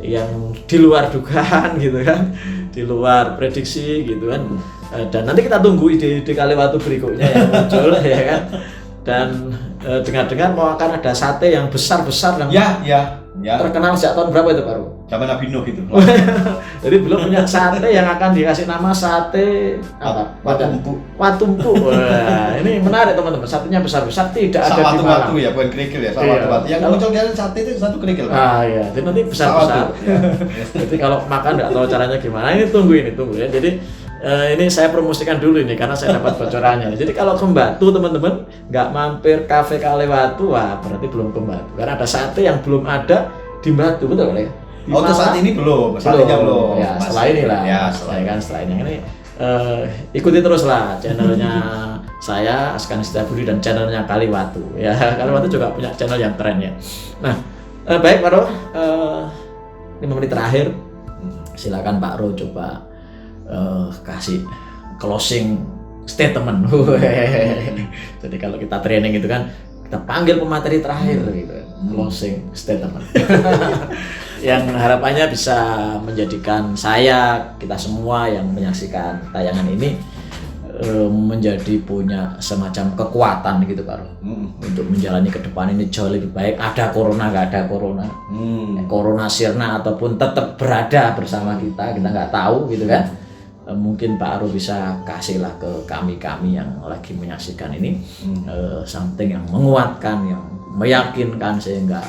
yang di luar dugaan gitu kan, di luar prediksi gitu kan, dan nanti kita tunggu ide-ide Kaliwatu berikutnya yang muncul ya kan, dan dengar-dengar mau akan ada sate yang besar-besar yang terkenal sejak tahun berapa itu Pak Ru? Zaman Nabi Nuh itu. Jadi belum punya sate yang akan dikasih nama sate apa? Watumpu. Wah, ini menarik teman-teman. Satenya besar-besar tidak ada di Malang. Watu ya, bukan kerikil ya, watu. Yang muncul dari sate itu satu kerikil. Iya, jadi nanti besar-besar. Jadi kalau makan nggak tahu caranya gimana. Ini tunggu ya. Jadi ini saya promosikan dulu ini karena saya dapat bocorannya. Jadi kalau ke Batu teman-teman nggak mampir kafe Kaliwatu, wah berarti belum ke Batu. Karena ada sate yang belum ada di Batu, betul ya? Untuk saat ini belum, satenya belum. Ya, setelah inilah. Ya, setelah ini ikuti terus lah channelnya saya Askan Setiabudi dan channelnya Kaliwatu. Ya, Kaliwatu juga punya channel yang keren ya. Nah, baik Pak Ro, 5 menit terakhir. Silakan Pak Ro coba kasih closing statement. Jadi kalau kita training itu kan kita panggil pemateri terakhir gitu, closing statement. Yang harapannya bisa menjadikan kita semua yang menyaksikan tayangan ini menjadi punya semacam kekuatan gitu Pak Ro, untuk menjalani ke depan ini jauh lebih baik. Ada corona nggak ada corona, corona sirna ataupun tetap berada bersama kita nggak tahu gitu kan. Mungkin Pak Aro bisa kasihlah ke kami yang lagi menyaksikan ini something yang menguatkan, yang meyakinkan sehingga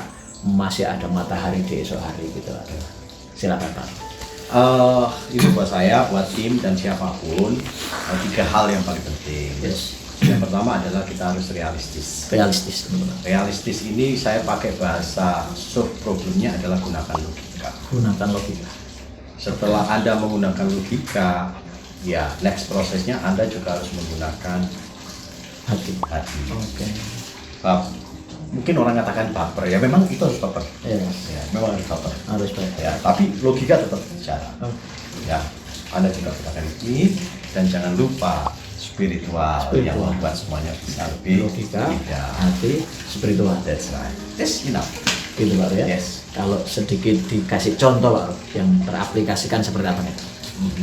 masih ada matahari di esok hari gitu. Silakan Pak. Itu buat saya, buat tim dan siapapun 3 hal yang paling penting. Yang pertama adalah kita harus realistis. Realistis ini saya pakai bahasa soft problemnya adalah gunakan logika. Setelah Anda menggunakan logika, ya next prosesnya Anda juga harus menggunakan hati. Oke. Mungkin orang katakan baper, ya memang itu harus baper. Ya, memang harus baper. Ya, tapi logika tetap bicara. Ya, Anda juga gunakan ini dan jangan lupa spiritual yang membuat semuanya bisa lebih logika, hati, spiritual. That's right. That's enough. Gitu Pak ya. Yes. Kalau sedikit dikasih contoh Pak yang teraplikasikan seperti apa nih?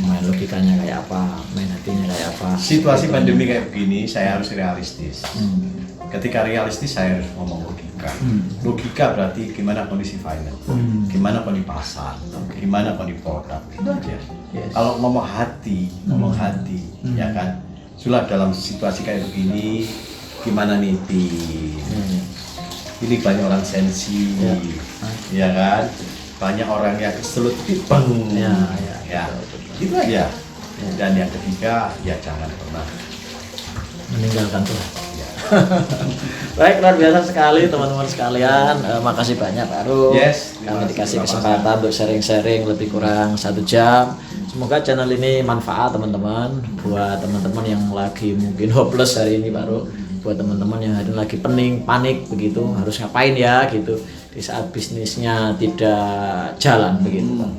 Main logikanya kayak apa, main hatinya kayak apa. Situasi pandemi kayak begini saya harus realistis. Ketika realistis saya harus ngomong logika. Logika berarti gimana kondisi finance, gimana kondisi pasar, gimana kondisi produk. Itu aja. Kalau ngomong hati, ya kan. Sudah dalam situasi kayak begini, gimana nih tim? Ini banyak orang sensi, ya kan? Banyak orang yang keselut, ya. Itu aja. Dan yang ketiga, ya jangan pernah meninggalkan Tuhan. Baik, luar biasa sekali teman-teman sekalian. Makasih banyak Pak Ru. Yes, kami dikasih kesempatan untuk sharing-sharing lebih kurang 1 jam. Semoga channel ini manfaat teman-teman, buat teman-teman yang lagi mungkin hopeless hari ini Pak Ro, buat teman-teman yang hari ini lagi pening, panik begitu, harus ngapain ya gitu di saat bisnisnya tidak jalan begitu Pak.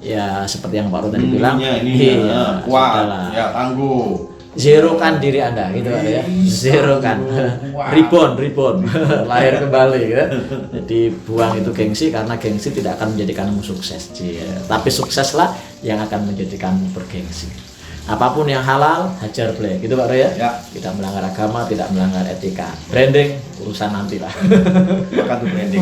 Ya seperti yang Pak Ro tadi bilang, iya, kuat, ya tangguh. Zerokan diri Anda gitu Pak ya. Zerokan. Reborn. Lahir kembali ya. Jadi buang itu gengsi, karena gengsi tidak akan menjadikanmu sukses. Tapi sukseslah yang akan menjadikanmu bergengsi. Apapun yang halal, hajar play. Gitu Pak Ro ya. Tidak melanggar agama, tidak melanggar etika. Branding urusan nantilah. Maka tuh branding.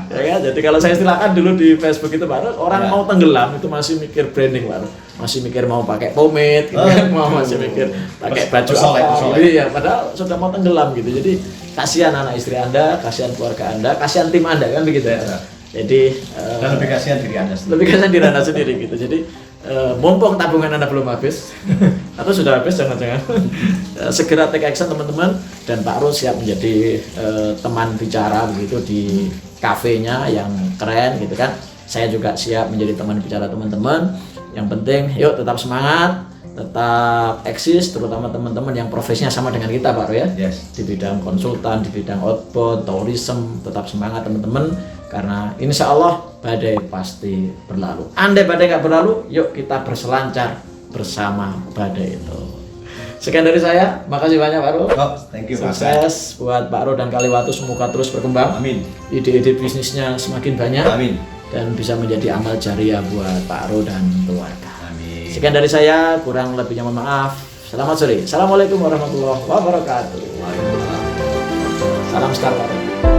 Ya, jadi kalau saya istilahkan dulu di Facebook itu Pak Ro, orang mau tenggelam itu masih mikir branding Pak Ro. Masih mikir mau pakai pomade gitu kan, masih mikir pakai baju apa. Iya, padahal sudah mau tenggelam gitu. Jadi kasihan anak istri Anda, kasihan keluarga Anda, kasihan tim Anda kan begitu ya. Jadi dan lebih kasihan diri Anda sendiri. Lebih kasihan diri Anda sendiri gitu. Jadi mumpung tabungan Anda belum habis atau sudah habis jangan-jangan segera take action teman-teman, dan Pak Ro siap menjadi teman bicara begitu di kafenya yang keren gitu kan. Saya juga siap menjadi teman bicara teman-teman. Yang penting yuk tetap semangat, tetap eksis, terutama teman-teman yang profesinya sama dengan kita Pak Ro ya. Di bidang konsultan, di bidang outbound, tourism, tetap semangat teman-teman, karena insya Allah badai pasti berlalu. Andai badai nggak berlalu, yuk kita berselancar bersama badai itu. Sekian dari saya, makasih banyak Pak Ro. Thank you Pak. Sukses buat Pak Ro dan Kaliwatu, semoga terus berkembang. Amin. Ide-ide bisnisnya semakin banyak. Amin. Dan bisa menjadi amal jariah buat Pak Ro dan keluarga. Amin. Sekian dari saya, kurang lebihnya mohon maaf. Selamat sore. Assalamualaikum warahmatullahi wabarakatuh. Salam sekarang Pak Ro.